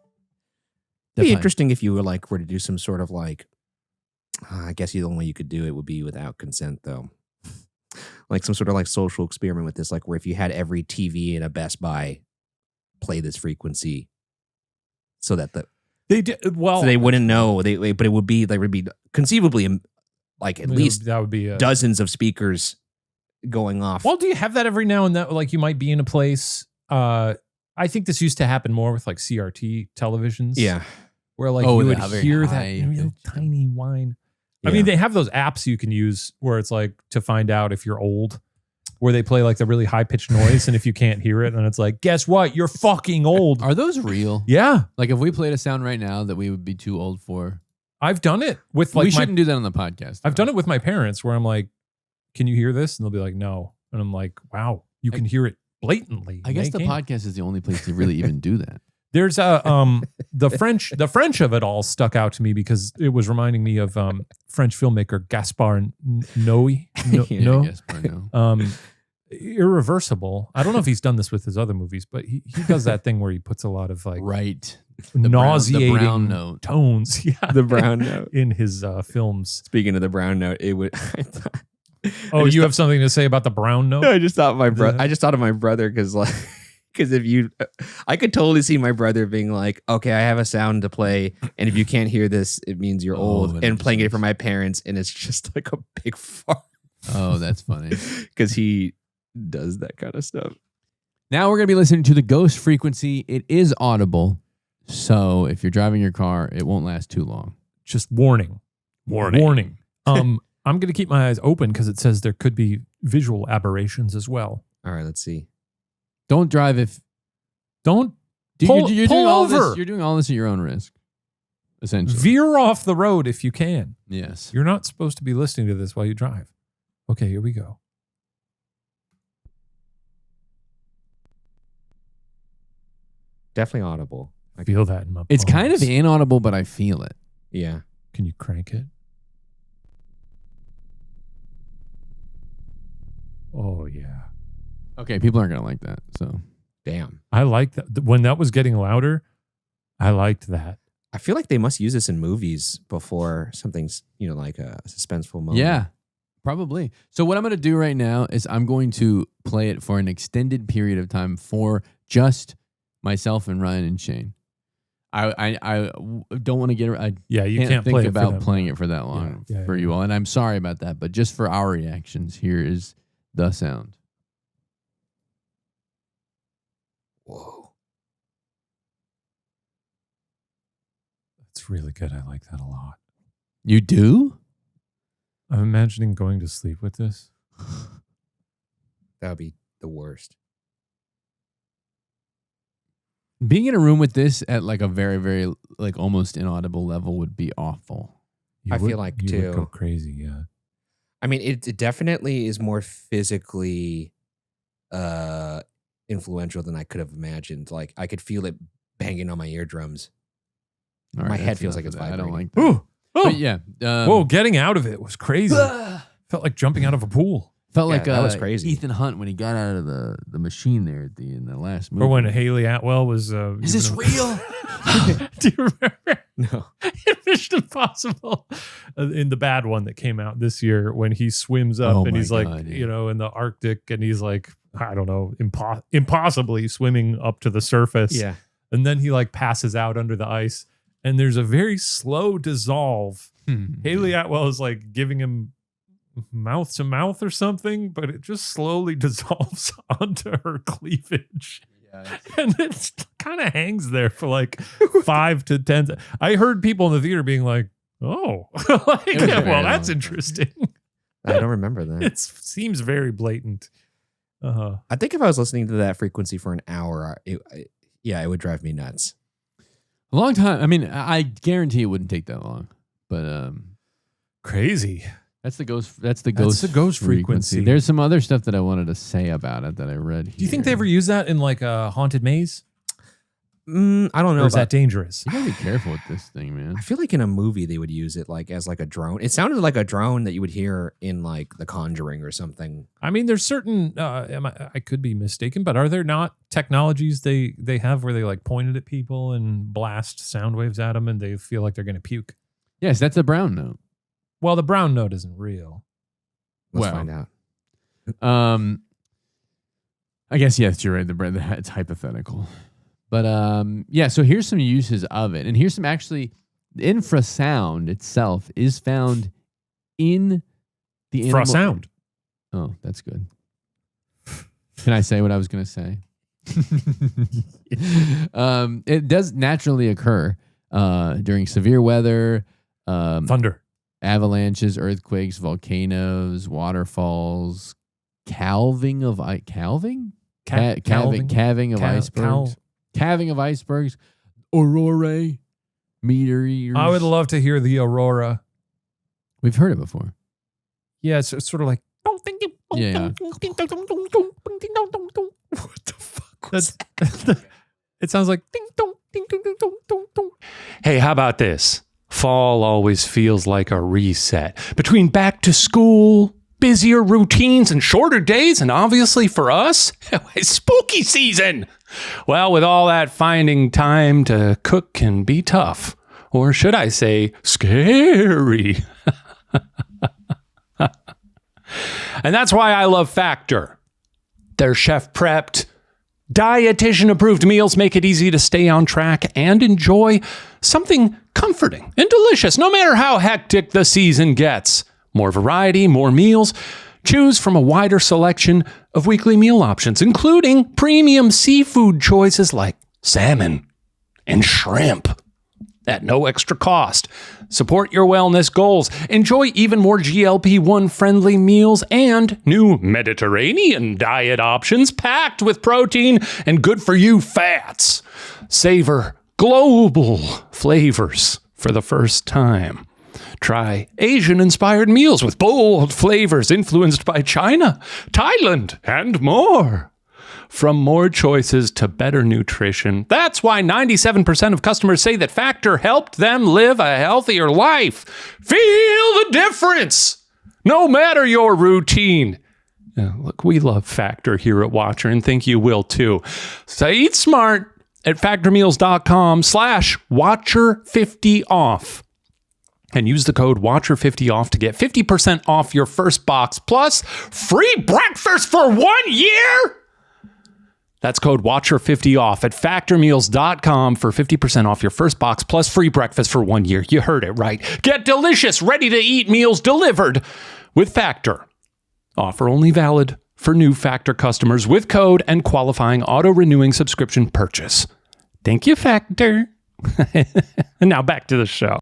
It'd be interesting if you were to do some sort of I guess the only way you could do it would be without consent, though. Like some sort of social experiment with this, where if you had every TV in a Best Buy play this frequency, so that so they wouldn't know. But it would be conceivably at least that would be dozens of speakers going off. Well, do you have that every now and then? You might be in a place. I think this used to happen more with CRT televisions. Yeah, where you would hear that high tiny whine. Yeah. I mean, they have those apps you can use where it's to find out if you're old, where they play the really high pitched noise, and if you can't hear it, and it's guess what? You're fucking old. Are those real? Yeah. If we played a sound right now that we would be too old for. I've done it with we shouldn't do that on the podcast. I've done it with my parents where I'm can you hear this? And they'll be no. And I'm wow, you can hear it blatantly. I guess the podcast is the only place to really even do that. There's the French of it all stuck out to me because it was reminding me of French filmmaker Gaspar Noé. Gaspar Noé. Irreversible. I don't know if he's done this with his other movies, but he does that thing where he puts a lot of right. nauseating brown note. tones. Yeah, the brown note in his films. Speaking of the brown note, it would. You have something to say about the brown note? I just thought I just thought of my brother because I could totally see my brother being okay, I have a sound to play, and if you can't hear this, it means you're old, and playing it for my parents, and it's just a big fart. Oh, that's funny. Because he does that kind of stuff. Now we're going to be listening to the ghost frequency. It is audible, so if you're driving your car, it won't last too long. Just warning. I'm going to keep my eyes open because it says there could be visual aberrations as well. All right, let's see. Don't drive if... Don't Pull doing over. You're doing all this at your own risk, essentially. Veer off the road if you can. Yes. You're not supposed to be listening to this while you drive. Okay, here we go. Definitely audible. I feel that in my It's bones. kind of inaudible, but I feel it. Yeah. Can you crank it? Oh, yeah. Okay, people aren't going to like that, so... Damn. I like that. When that was getting louder, I liked that. I feel like they must use this in movies before something's, like a suspenseful moment. Yeah, probably. So what I'm going to do right now is I'm going to play it for an extended period of time for just myself and Ryan and Shane. I don't want to get... You can't think play about it for playing it for that long for you all. And I'm sorry about that, but just for our reactions, here is the sound. Whoa. That's really good. I like that a lot. You do? I'm imagining going to sleep with this. That would be the worst. Being in a room with this at like a very, very like almost inaudible level would be awful. I feel like you too. would go crazy, yeah. I mean, it definitely is more physically influential than I could have imagined. Like I could feel it banging on my eardrums. All My head that's feels enough like of it's that. I don't vibrating. like that. Ooh, oh, But yeah. whoa! Getting out of it was crazy. Felt like jumping out of a pool. Felt Yeah, like that was crazy. Ethan Hunt when he got out of the machine there in the last movie. Or when Haley Atwell was. Is this real? Do you remember? No. In Mission Impossible, in the bad one that came out this year, when he swims up Oh and my he's like, God, yeah. you know, in the Arctic, and he's like, I don't know, impossibly swimming up to the surface. Yeah. And then he like passes out under the ice, and there's a very slow dissolve. Haley Atwell is like giving him mouth to mouth or something, but it just slowly dissolves onto her cleavage. And it kind of hangs there for like 5 to 10. I heard people in the theater being like, oh, like, It was yeah, very well, that's long. interesting. I don't remember that. It seems very blatant. I think if I was listening to that frequency for an hour, it would drive me nuts. A long time. I mean, I guarantee it wouldn't take that long. But Crazy. that's the ghost. That's the That's ghost. the ghost frequency. There's some other stuff that I wanted to say about it that I read. Do you think they ever use that in like a haunted maze? I don't know. Or is that dangerous? You gotta be careful with this thing, man. I feel like in a movie they would use it like as like a drone. It sounded like a drone that you would hear in like The Conjuring or something. I mean, there's certain, I could be mistaken, but are there not technologies they have where they like point it at people and blast sound waves at them and they feel like they're going to puke? Yes, that's a brown note. Well, the brown note isn't real. Let's Well, find out. I guess yes, you're right. It's hypothetical, but yeah. So here's some uses of it, and here's some actually. Infrasound itself is found in the animal. Infrasound. Oh, that's good. Can I say what I was going to say? It does naturally occur during severe weather, Thunder. avalanches, earthquakes, volcanoes, waterfalls, calving of icebergs, calving of icebergs, aurorae, meteors. I would love to hear the aurora. We've heard it before. Yeah, it's sort of like. Yeah. What the fuck was That's, it sounds like. Ding dong, ding dong, ding dong, dong, dong. Hey, how about this? Fall always feels like a reset. Between back to school, busier routines, and shorter days, and obviously for us, it's spooky season. Well, with all that, finding time to cook can be tough. Or should I say, scary. And that's why I love Factor. Their chef-prepped, dietitian-approved meals make it easy to stay on track and enjoy something comforting and delicious, no matter how hectic the season gets. More variety, more meals. Choose from a wider selection of weekly meal options, including premium seafood choices like salmon and shrimp at no extra cost. Support your wellness goals. Enjoy even more GLP-1 friendly meals and new Mediterranean diet options packed with protein and good for you fats. Savor global flavors for the first time. Try Asian-inspired meals with bold flavors influenced by China, Thailand, and more. From more choices to better nutrition. That's why 97% of customers say that Factor helped them live a healthier life. Feel the difference, no matter your routine. Look, we love Factor here at Watcher and think you will too. So eat smart at factormeals.com/watcher50off. And use the code WATCHER50OFF to get 50% off your first box plus free breakfast for 1 year. That's code WATCHER50OFF at factormeals.com for 50% off your first box plus free breakfast for 1 year. You heard it right. Get delicious, ready-to-eat meals delivered with Factor. Offer only valid for new Factor customers with code and qualifying auto-renewing subscription purchase. Thank you, Factor. And now back to the show.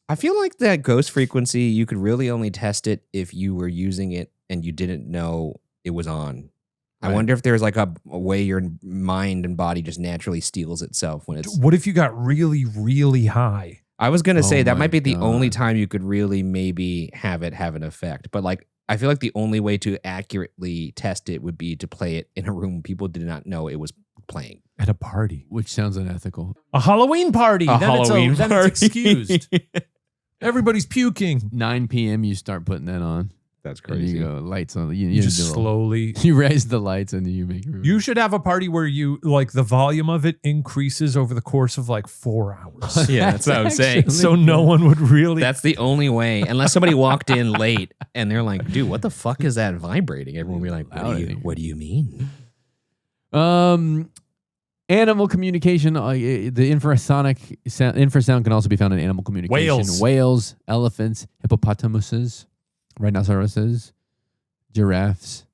I feel like that ghost frequency, you could really only test it if you were using it and you didn't know it was on. I Right. wonder if there's like a way your mind and body just naturally steals itself when it's. What if you got really, really high? I was gonna say Oh that my might be the only God. time you could really maybe have it have an effect. But like, I feel like the only way to accurately test it would be to play it in a room people did not know it was playing. At a party. Which sounds unethical. A Halloween party. A Then Halloween then party. it's excused. Everybody's puking. 9 p.m. You start putting that on. That's And you crazy. go lights on. You just do a- slowly. You raise the lights and then you make it. You should have a party where you like the volume of it increases over the course of like 4 hours. Yeah, that's what I'm saying. actually- So no one would really. That's the only way, unless somebody walked in late and they're like, "Dude, what the fuck is that vibrating?" Everyone would be like, Loud in here. What do you mean?" Animal communication. The infrasound can also be found in animal communication. Whales. Elephants, hippopotamuses, rhinoceroses, giraffes,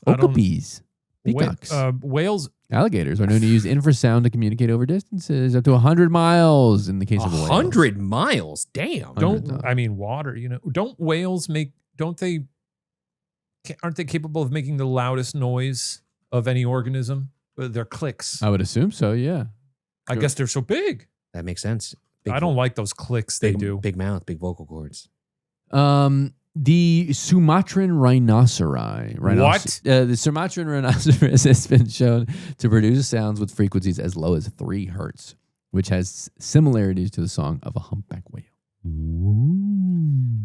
I don't- okapis, peacocks, Whales. alligators are known to use infrasound to communicate over distances up to 100 miles in the case of whales. 100 miles. Damn. Hundreds Don't of- I mean water? Don't whales make? Don't they? Aren't they capable of making the loudest noise of any organism? Their clicks. I would assume so, yeah. I guess they're so big. That makes sense. I don't like those clicks they big, do. Big mouth, big vocal cords. The Sumatran rhinoceri. What? The Sumatran rhinoceros has been shown to produce sounds with frequencies as low as 3 hertz, which has similarities to the song of a humpback whale.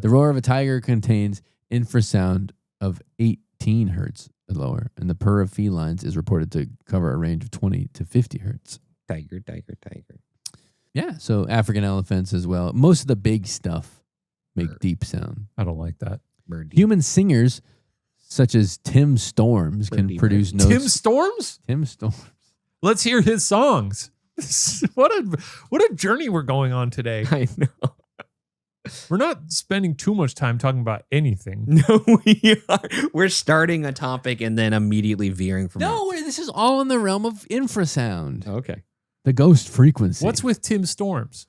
The roar of a tiger contains infrasound of 18 hertz or lower, and the purr of felines is reported to cover a range of 20 to 50 hertz. Tiger, tiger, tiger. Yeah, so African elephants as well. Most of the big stuff make deep sound. I don't like that. Birdie. Human singers, such as Tim Storms, can Birdie, produce birdie. notes. Tim Storms? Tim Storms. Let's hear his songs. What a journey we're going on today. I know. We're not spending too much time talking about anything. No, we are. We're starting a topic and then immediately veering from No, this is all in the realm of infrasound. it. Okay. The ghost frequency. What's with Tim Storms?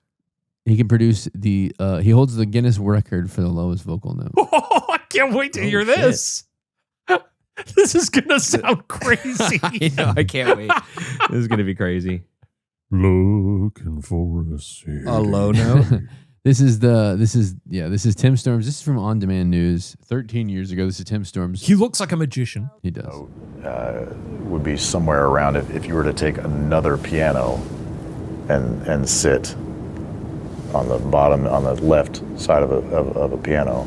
He can produce he holds the Guinness record for the lowest vocal note. I can't wait to hear shit. this. This is gonna sound crazy. I know. I can't wait. This is going to be crazy. Looking for a city. A low note. This is Tim Storms. This is from On Demand News. 13 years ago, this is Tim Storms. He looks like a magician. He does. Would be somewhere around it if you were to take another piano and sit on the bottom, on the left side of a piano.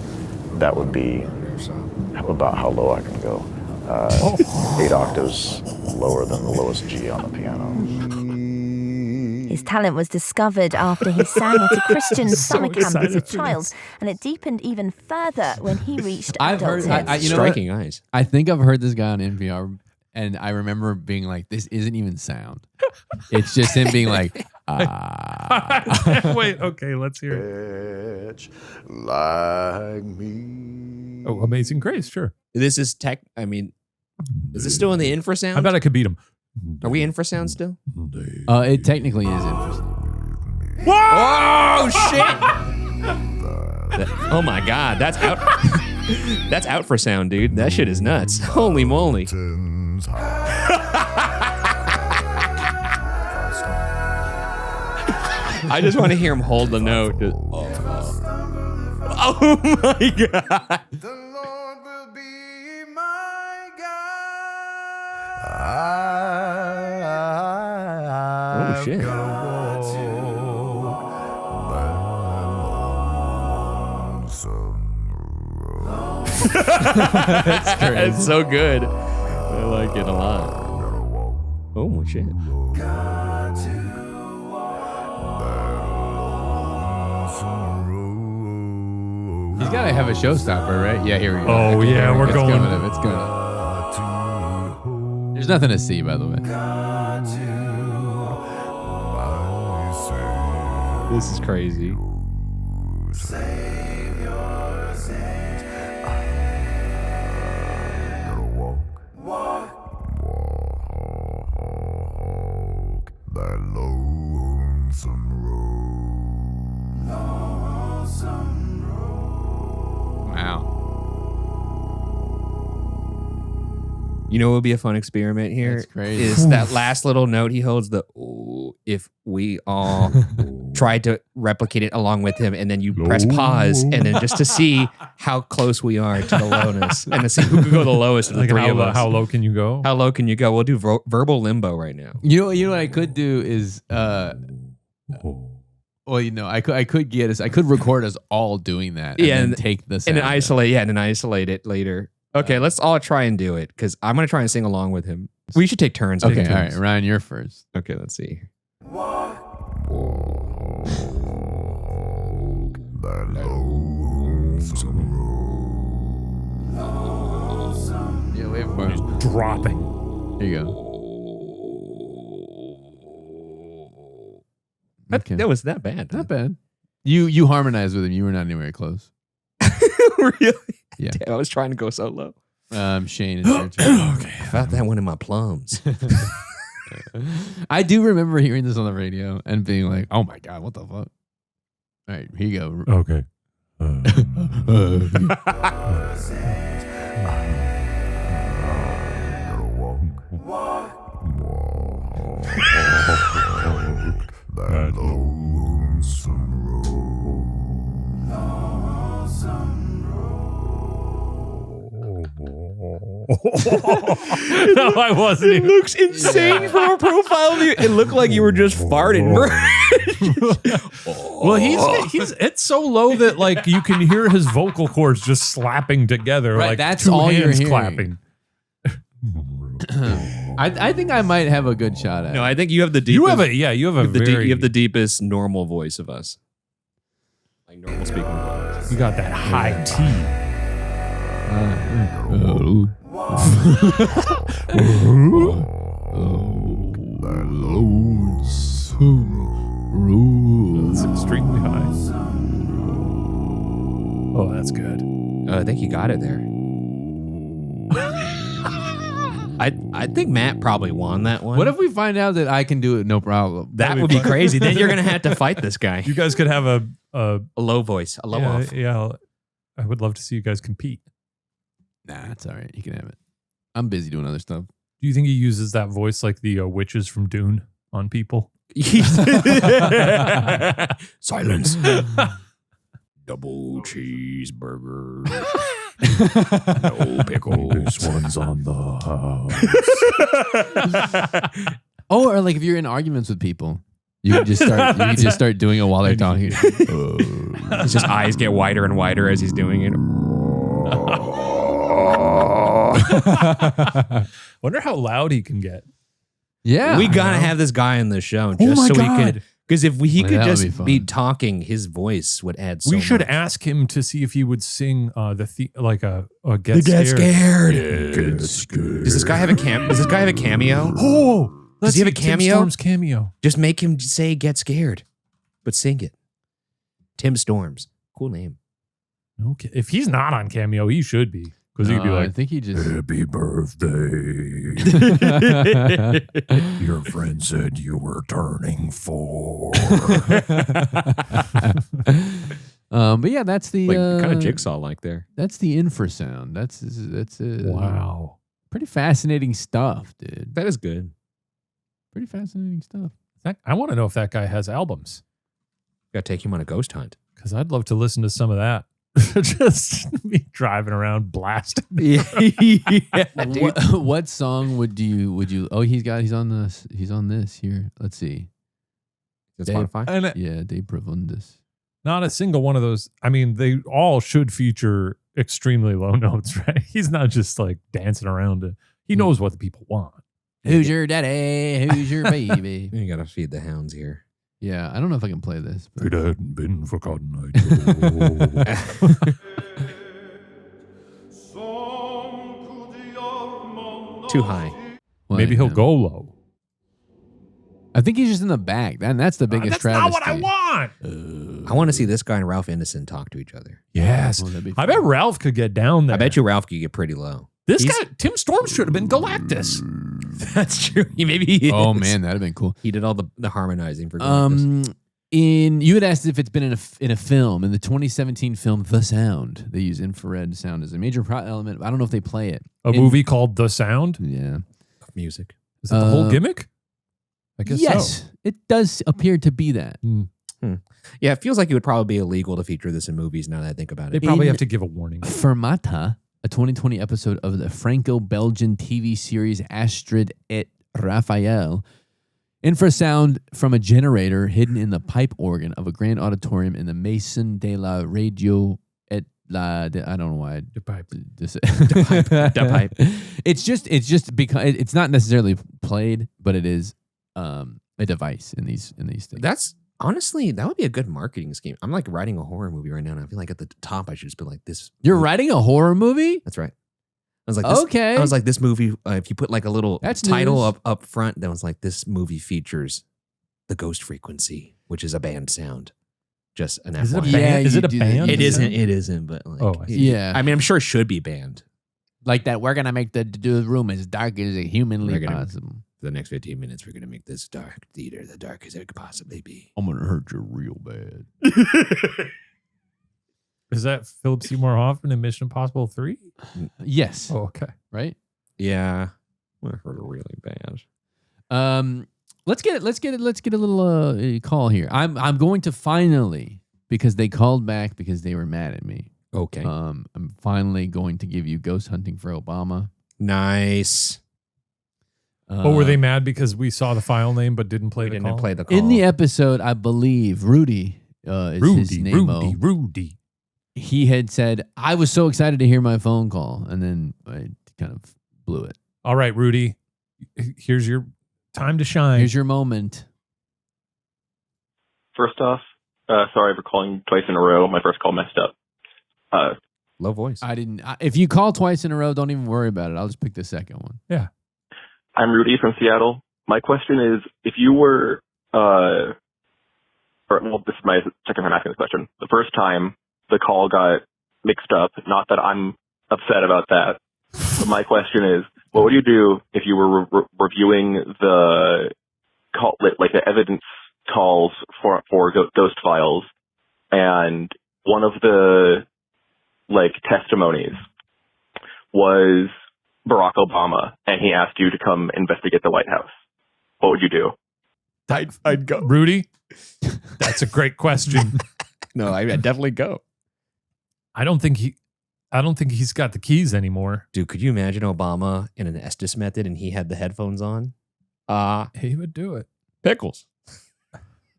That would be about how low I can go. 8 octaves lower than the lowest G on the piano. His talent was discovered after he sang at a Christian summer camp as a excited for child, this. and it deepened even further when he reached I've heard- adulthood. you know what? Striking eyes. I think I've heard this guy on NPR, and I remember being like, "This isn't even sound. It's just him being like, ah." Wait, okay, let's hear it. Bitch like me. Oh, Amazing Grace, sure. This is tech. I mean, is this still in the infrasound? I bet I could beat him. Are we infrasound still? It technically is infrasound. Oh shit! Oh my god, that's out. That's out for sound, dude. That shit is nuts. Holy moly! I just want to hear him hold the note. Oh my god! The Lord will be my guide. Oh shit! It's so good. I like it a lot. Oh shit! He's got to have a showstopper, right? Yeah, here we go. Oh, Okay, yeah, here we we're go. going. It's going. There's nothing to see, by the way. This is crazy. That lonesome road. You know what would be a fun experiment here? That's crazy. Is that last little note he holds, the ooh, if we all tried to replicate it along with him, and then you press pause, and then just to see how close we are to the lowness, and to see who can go the lowest of the three of us. How low can you go? How low can you go? We'll do verbal limbo right now. You know what I could do is well, I could record us all doing that. And then take this and then isolate. Yeah, and then isolate it later. Okay, let's all try and do it because I'm gonna try and sing along with him. We should take turns. Okay, all right, Ryan, you're first. Okay, let's see. Yeah, wait for it. Dropping. Here you go. Okay. That was that bad. Not bad. You harmonized with him. You were not anywhere close. Really? Yeah. Damn, I was trying to go so low. Shane, it's your turn. Okay. I felt that one in my plums. I do remember hearing this on the radio and being like, "Oh my god, what the fuck!" All right, here you go. Okay. That lonesome No, I wasn't. It looks insane from a profile view. It looked like you were just farting. Well, he's it's so low that like you can hear his vocal cords just slapping together, Right, like that's two all you're hands hearing. clapping. I think I might have a good shot at it. No, I think you have the deepest. You have you have the deepest normal voice of us. Like normal speaking voice. You got that high T. It's extremely high. Oh, that's good. I think you got it there. I think Matt probably won that one. What if we find out that I can do it no problem? that would be crazy? Then you're gonna have to fight this guy. You guys could have a low voice, a low yeah, off. yeah. I would love to see you guys compete. Nah, that's all right. You can have it. I'm busy doing other stuff. Do you think he uses that voice like the witches from Dune on people? Silence. Double cheeseburger. No pickles. This one's on the house. Oh, or like if you're in arguments with people, you can just start doing it while they're talking. His just eyes get wider and wider as he's doing it. Wonder how loud he can get. Yeah, We gotta have this guy on the show Oh just my so God. we could. Because if he Well, could that would just be fun. be talking, his voice would add so We should much. ask him to see if he would sing like a get scared. scared. Get scared. Does this guy have a Does this guy have a cameo? Oh, Does he have a Tim cameo? Storm's cameo. Just make him say "Get Scared," but sing it. Tim Storms, cool name. Okay, if he's not on cameo, he should be because he'd be I like, think he just. Happy birthday. Your friend said you were turning 4. But yeah, that's the Like kind of jigsaw like there. That's the infrasound. That's wow. pretty fascinating stuff, dude. That is good. Pretty fascinating stuff. I want to know if that guy has albums Got to take him on a ghost hunt. because I'd love to listen to some of that. Just be driving around blasting. Yeah, dude. What song would you? Oh, he's on this here. Let's see. Is it Spotify? And Yeah, De Profundis. not a single one of those. I mean, they all should feature extremely low notes, right? He's not just like dancing around it. He knows what the people want. Who's your daddy? Who's your baby? You got to feed the hounds here. Yeah, I don't know if I can play this. But It hadn't been forgotten. I Too high. well, Maybe he'll yeah. go low. I think he's just in the back. That's the biggest That's travesty. not what I want. I want to see this guy and Ralph Ineson talk to each other. Yes. Oh, that'd be I fun. bet Ralph could get down there. I bet you Ralph could get pretty low. This He's- guy, Tim Storm, should have been Galactus. That's true. Maybe he Oh is. man, that'd have been cool. He did all the harmonizing for Galactus. You had asked if it's been in a film. In the 2017 film The Sound, they use infrared sound as a major plot element. I don't know if they play it. A movie called The Sound? Yeah. Music. Is that the whole gimmick? I guess yes, so. it does appear to be that. Yeah, it feels like it would probably be illegal to feature this in movies now that I think about They it. probably have to give a warning. Fermata, a 2020 episode of the Franco-Belgian TV series Astrid et Raphael, infrasound from a generator hidden in the pipe organ of a grand auditorium in the Maison de la Radio et la... I don't know why. The pipe. The pipe. It's just because it's not necessarily played, but it is a device in these things. That's honestly, that would be a good marketing scheme. I'm like writing a horror movie right now, and I feel like at the top I should just be like this. You're writing a horror movie? That's right. I was like, this, okay. I was like, this movie. If you put like a little That's title news. up front, then it's like this movie features the ghost frequency, which is a band sound. Just an Is it a FYI. band? Yeah, Is you it a do band? that. It isn't. It isn't. But like, Oh, I see. Yeah. I mean, I'm sure it should be banned Like that, we're going to make the room as dark as humanly We're gonna- possible. for the next 15 minutes. We're gonna make this dark theater the darkest it could possibly be. I'm going to hurt you real bad. Is that Philip Seymour Hoffman in Mission Impossible 3? Yes. Oh, okay. Right? Yeah, I heard it really bad. Let's get a little call here. I'm going to finally, because they called back because they were mad at me. Okay, I'm finally going to give you Ghost Hunting for Obama. nice. Oh, were they mad because we saw the file name but didn't play We the didn't call? play the call. In the episode, I believe Rudy is his name. Rudy. He had said, I was so excited to hear my phone call, and then I kind of blew it. All right, Rudy. Here's your time to shine. Here's your moment. First off, sorry for calling twice in a row. My first call messed up. Low voice. If you call twice in a row, don't even worry about it. I'll just pick the second one. Yeah. I'm Rudy from Seattle. My question is, if you were, this is my second time asking this question. The first time the call got mixed up, not that I'm upset about that, but my question is, what would you do if you were reviewing the call, like the evidence calls for ghost files, and one of the testimonies was Barack Obama, and he asked you to come investigate the White House? What would you do? I'd go. Rudy, that's a great question. No, I'd definitely go. I don't think he's got the keys anymore. Dude, could you imagine Obama in an Estes method and he had the headphones on? He would do it. Pickles.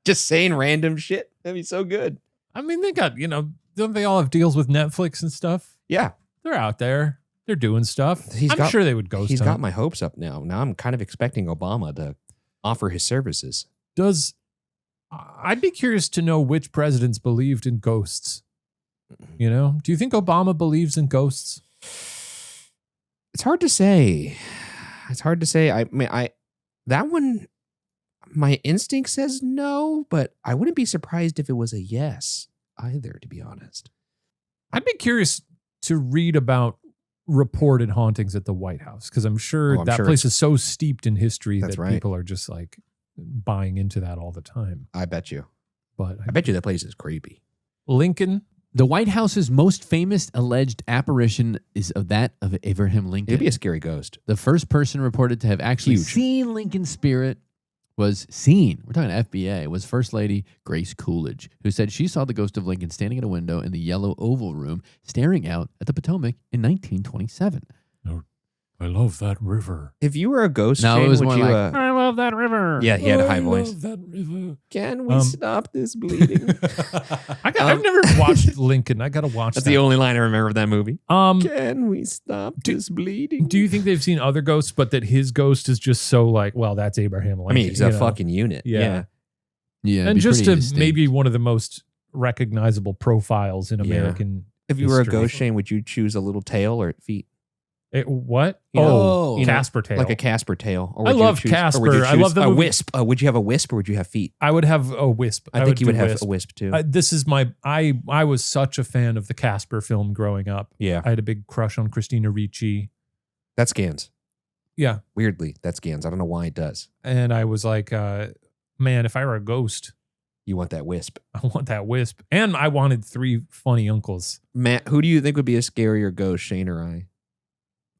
Just saying random shit. That'd be so good. I mean, they got, don't they all have deals with Netflix and stuff? Yeah. They're out there. They're doing stuff. I'm sure they would ghost He's hunt. got my hopes up now. Now I'm kind of expecting Obama to offer his services. I'd be curious to know which presidents believed in ghosts. Do you think Obama believes in ghosts? It's hard to say. I mean, that one, my instinct says no, but I wouldn't be surprised if it was a yes either, to be honest. I'd be curious to read about reported hauntings at the White House, because I'm sure I'm that sure place is so steeped in history That's that right. people are just like buying into that all the time. I bet you. But I bet you that place is creepy. Lincoln, The White House's most famous alleged apparition is of that of Abraham Lincoln. It'd be a scary ghost. The first person reported to have actually Huge. seen Lincoln's spirit was seen. We're talking FBI. Was First Lady Grace Coolidge, who said she saw the ghost of Lincoln standing at a window in the Yellow Oval Room, staring out at the Potomac in 1927. I love that river. If you were a ghost, No, Shane, it was would more you, like, I love that river. yeah, he had a high voice. Love that river. Can we stop this bleeding? I've never watched Lincoln. I got to watch That's that. the only line I remember of that movie. Can we stop this bleeding? Do you think they've seen other ghosts, but that his ghost is just so like, well, that's Abraham Lincoln? I mean, he's a fucking unit. Yeah. Yeah, it'd And be just pretty to distinct. maybe one of the most recognizable profiles in Yeah. American. If you were a history. ghost, Shane, would you choose a little tail or feet? What? You know, Casper tail. Like a Casper tail. Or I would you love choose- or would Casper. you I love choose the a movie. wisp. Would you have a wisp or would you have feet? I would have a wisp. I think you would do have a wisp too. This is my. I was such a fan of the Casper film growing up. Yeah. I had a big crush on Christina Ricci. That scans. Yeah, Weirdly, that scans. I don't know why it does. and I was like, man, if I were a ghost, You want that wisp. I want that wisp. And I wanted 3 funny uncles. Matt, who do you think would be a scarier ghost, Shane or I?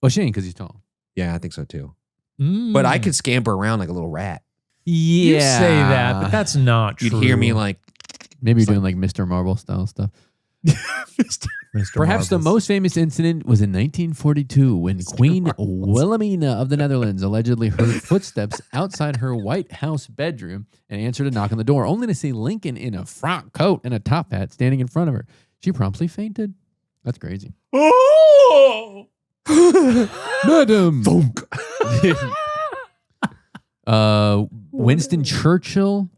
Oh, Shane, because he's tall. Yeah, I think so too. But I could scamper around like a little rat. Yeah. You say that, but that's not true. You'd hear me like... Maybe you're doing like Mr. Marble style stuff. Mr. Perhaps the Marbles. most famous incident was in 1942 when Queen Wilhelmina of the Netherlands allegedly heard footsteps outside her White House bedroom and answered a knock on the door, only to see Lincoln in a frock coat and a top hat standing in front of her. She promptly fainted. That's crazy. Oh! Madam. Winston Churchill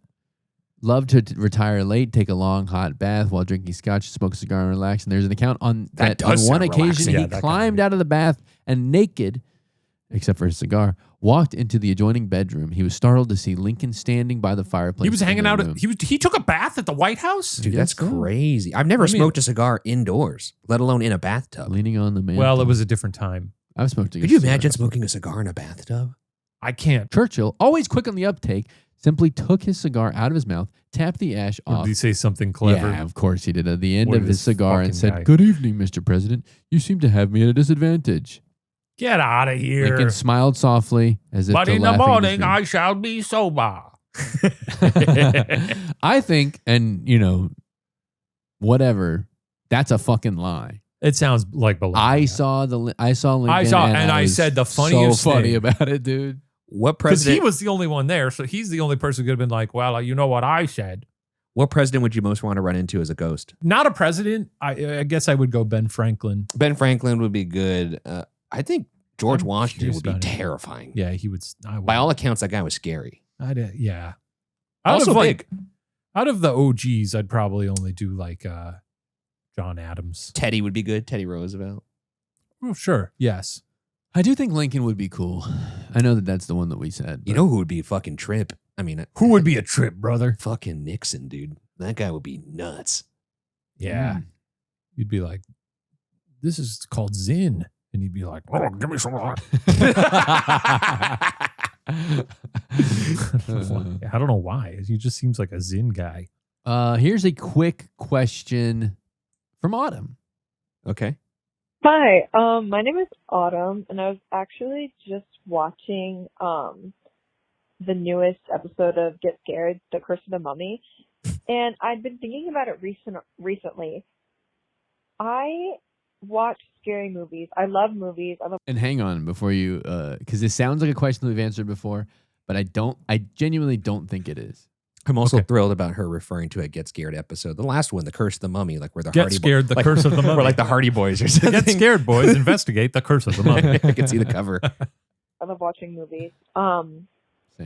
loved to retire late, take a long hot bath while drinking scotch, smoke a cigar, and relax. And there's an account on That that on does one sound occasion relaxing. he Yeah, that climbed out of the bath and naked, except for his cigar, walked into the adjoining bedroom. He was startled to see Lincoln standing by the fireplace. He was in hanging the out. room. He took a bath at the White House? Dude, Yes, that's sir. crazy. I've never I mean- smoked a cigar indoors, let alone in a bathtub. leaning on the man. Well, it was a different time. I've smoked a Could you cigar. imagine smoking a cigar in a bathtub? I can't. Churchill, always quick on the uptake, simply took his cigar out of his mouth, tapped the ash Or off. did he say something clever? Yeah, of course he did. At the end What of is his this cigar and fucking said, guy? "Good evening, Mr. President. You seem to have me at a disadvantage." Get out of here. Lincoln smiled softly as if But to in the laughing morning, dismay. I shall be sober. I think, and you know, whatever. That's a fucking lie. It sounds like baloney. I saw Lincoln. I saw, and I was said the funniest so funny thing. about it, dude. What Because president? he was the only one there, so he's the only person who could have been like, well, you know what I said. What president would you most want to run into as a ghost? Not a president. I guess I would go Ben Franklin. Ben Franklin would be good. I think George I'm Washington curious would be about him. terrifying. Yeah, he would. By all accounts, that guy was scary. Yeah. Also big. Out of the OGs, I'd probably only do like John Adams. Teddy would be good. Teddy Roosevelt. Oh, sure. Yes. I do think Lincoln would be cool. I know that that's the one that we said. You but- know who would be a fucking trip? I mean, Who would be a trip, brother? fucking Nixon, dude. That guy would be nuts. Yeah. You'd be like, this is called Zin. And you'd be like, oh, give me some of that. I don't know why. He just seems like a Zin guy. Here's a quick question from Autumn. Okay. Hi, my name is Autumn, and I was actually just watching the newest episode of Get Scared, The Curse of the Mummy, and I'd been thinking about it recently. I watch scary movies. I love movies. And hang on before you, because this sounds like a question that we've answered before, but I genuinely don't think it is. I'm also Okay. thrilled about her referring to a Get Scared episode. The last one, The Curse of the Mummy, like where the Get Hardy Scared, The like, Curse of the Mummy. We're like the Hardy Boys or something. Get scared, boys. Investigate the curse of the mummy. I can see the cover. I love watching movies. Same.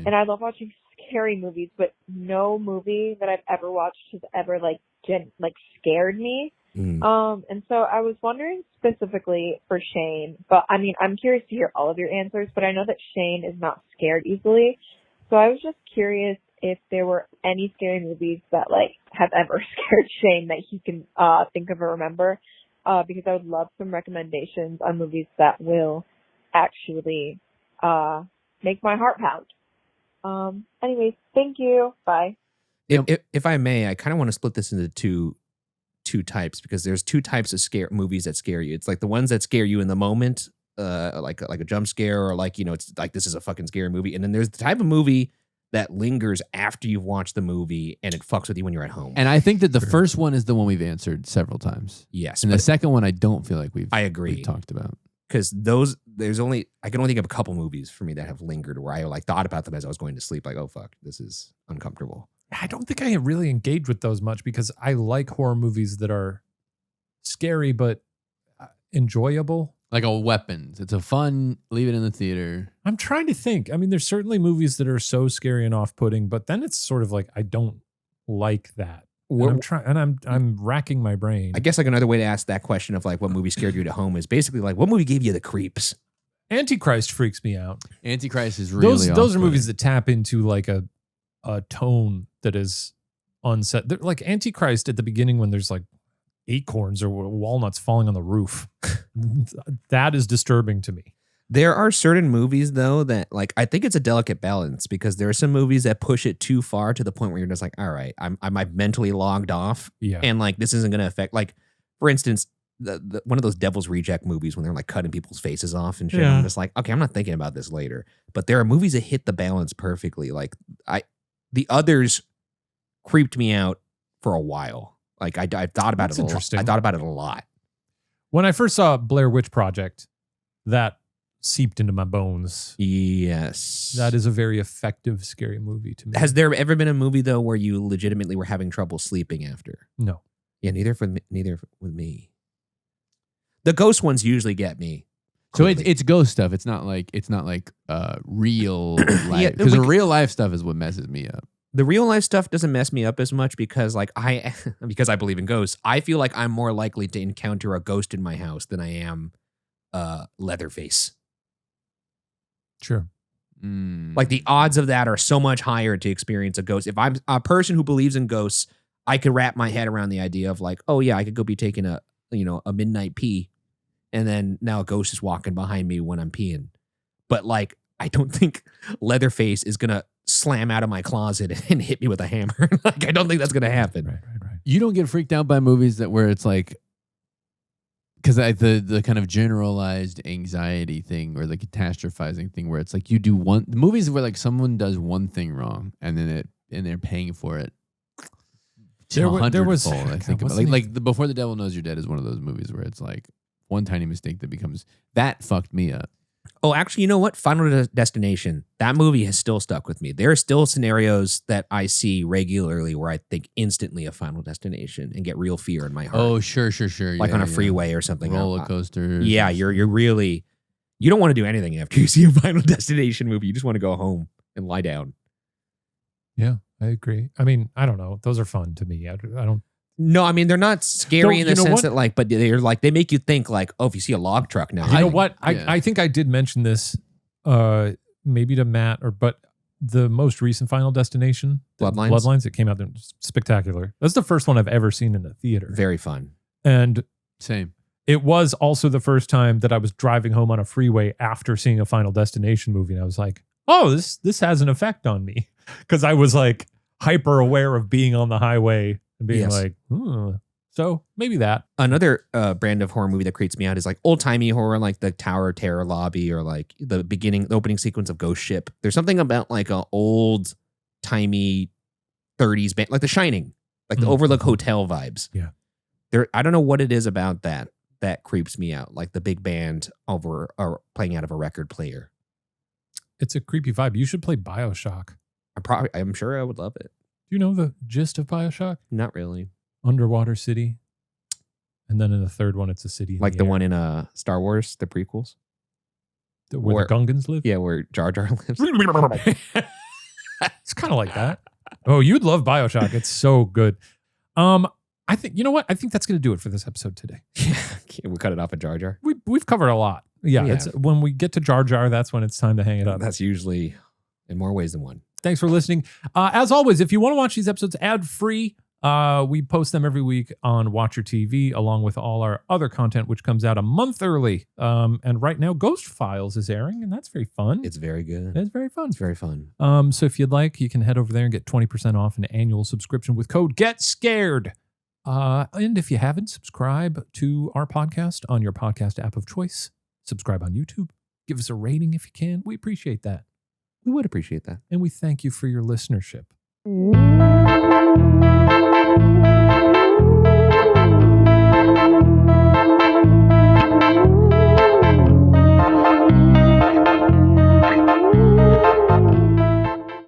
And I love watching scary movies, but no movie that I've ever watched has ever scared me. Mm. And so I was wondering specifically for Shane, but I mean, I'm curious to hear all of your answers, but I know that Shane is not scared easily. So I was just curious if there were any scary movies that have ever scared Shane that he can think of or remember, because I would love some recommendations on movies that will actually make my heart pound. Anyways, thank you. Bye. If I may, I kind of want to split this into two types, because there's two types of scare movies that scare you. It's like the ones that scare you in the moment, like a jump scare, or it's like this is a fucking scary movie. And then there's the type of movie that lingers after you've watched the movie and it fucks with you when you're at home. And I think that the first one is the one we've answered several times. Yes, And the but second one, I don't feel like I agree. we've talked about. because I can only think of a couple movies for me that have lingered where I thought about them as I was going to sleep, like, oh fuck, this is uncomfortable. I don't think I really engage with those much because I like horror movies that are scary but enjoyable. Like a Weapons. It's a fun, leave it in the theater. I'm trying to think. I mean, there's certainly movies that are so scary and off-putting, but then it's sort of like I don't like that. And I'm racking my brain. I guess another way to ask that question of what movie scared you at home is basically what movie gave you the creeps? Antichrist freaks me out. Antichrist is really Those are off-putting. movies that tap into a tone that is unset. They're like Antichrist at the beginning when there's acorns or walnuts falling on the roof. That is disturbing to me. There are certain movies though that like I think it's a delicate balance because there are some movies that push it too far to the point where you're just like, all right, I'm mentally logged off, Yeah. and like this isn't going to affect. Like for instance, the one of those Devil's Reject movies when they're like cutting people's faces off and shit. Yeah. I'm just like, okay, I'm not thinking about this later. But there are movies that hit the balance perfectly. Like the others creeped me out for a while. Like I thought about That's it. interesting. I thought about it a lot. When I first saw Blair Witch Project, that seeped into my bones. Yes, That is a very effective, scary movie to me. Has there ever been a movie though where you legitimately were having trouble sleeping after? No. Yeah, neither with me. The ghost ones usually get me. So Clearly. it's ghost stuff. It's not like real life. Yeah, Because the real life stuff is what messes me up. The real life stuff doesn't mess me up as much because like because I believe in ghosts. I feel like I'm more likely to encounter a ghost in my house than I am Leatherface. Sure. Like the odds of that are so much higher to experience a ghost. If I'm a person who believes in ghosts, I could wrap my head around the idea of like, oh yeah, I could go be taking a midnight pee, and then now a ghost is walking behind me when I'm peeing. But like, I don't think Leatherface is gonna slam out of my closet and hit me with a hammer. Like, I don't think that's gonna happen. Right. You don't get freaked out by movies where it's like, because the kind of generalized anxiety thing or the catastrophizing thing where it's like you do the movies where like someone does one thing wrong and then they're paying for it. There was I think about like Before the Devil Knows You're Dead is one of those movies where it's like one tiny mistake that fucked me up. Oh, actually, you know what? Final Destination. That movie has still stuck with me. There are still scenarios that I see regularly where I think instantly of Final Destination and get real fear in my heart. Oh, sure. Like on a freeway or something. Roller coaster. Yeah, you're really, you don't want to do anything after you see a Final Destination movie. You just want to go home and lie down. Yeah, I agree. I mean, I don't know. Those are fun to me. I don't. No, I mean, they're not scary in the you know sense what? that like, but they're like, they make you think like, oh, if you see a log truck now. You know what? yeah. I think I did mention this maybe to Matt but the most recent Final Destination, Bloodlines, it came out there, spectacular. That's the first one I've ever seen in a theater. Very fun. And Same. it was also the first time that I was driving home on a freeway after seeing a Final Destination movie. And I was like, oh, this has an effect on me. Because I was like hyper aware of being on the highway and being like, so maybe that. Another brand of horror movie that creeps me out is like old timey horror, like the Tower of Terror lobby or like the opening sequence of Ghost Ship. There's something about like an old timey 30s band, like The Shining, like the Overlook Hotel vibes. Yeah. I don't know what it is about that creeps me out. Like the big band over or playing out of a record player. It's a creepy vibe. You should play BioShock. I'm sure I would love it. Do you know the gist of BioShock? Not really. Underwater city. And then in the third one, it's a city. Like the one in Star Wars, the prequels. Where the Gungans live? Yeah, where Jar Jar lives. It's kind of like that. Oh, you'd love BioShock. It's so good. I think, you know what? I think that's going to do it for this episode today. Yeah, we cut it off at Jar Jar. We've covered a lot. Yeah, Yeah. it's when we get to Jar Jar, that's when it's time to hang it up. That's usually in more ways than one. Thanks for listening. As always, if you want to watch these episodes ad-free, we post them every week on Watcher TV, along with all our other content, which comes out a month early. And right now, Ghost Files is airing, and that's very fun. It's very good. It's very fun. It's very fun. So if you'd like, you can head over there and get 20% off an annual subscription with code GETSCARED. And if you haven't, subscribe to our podcast on your podcast app of choice. Subscribe on YouTube. Give us a rating if you can. We appreciate that. We would appreciate that. And we thank you for your listenership.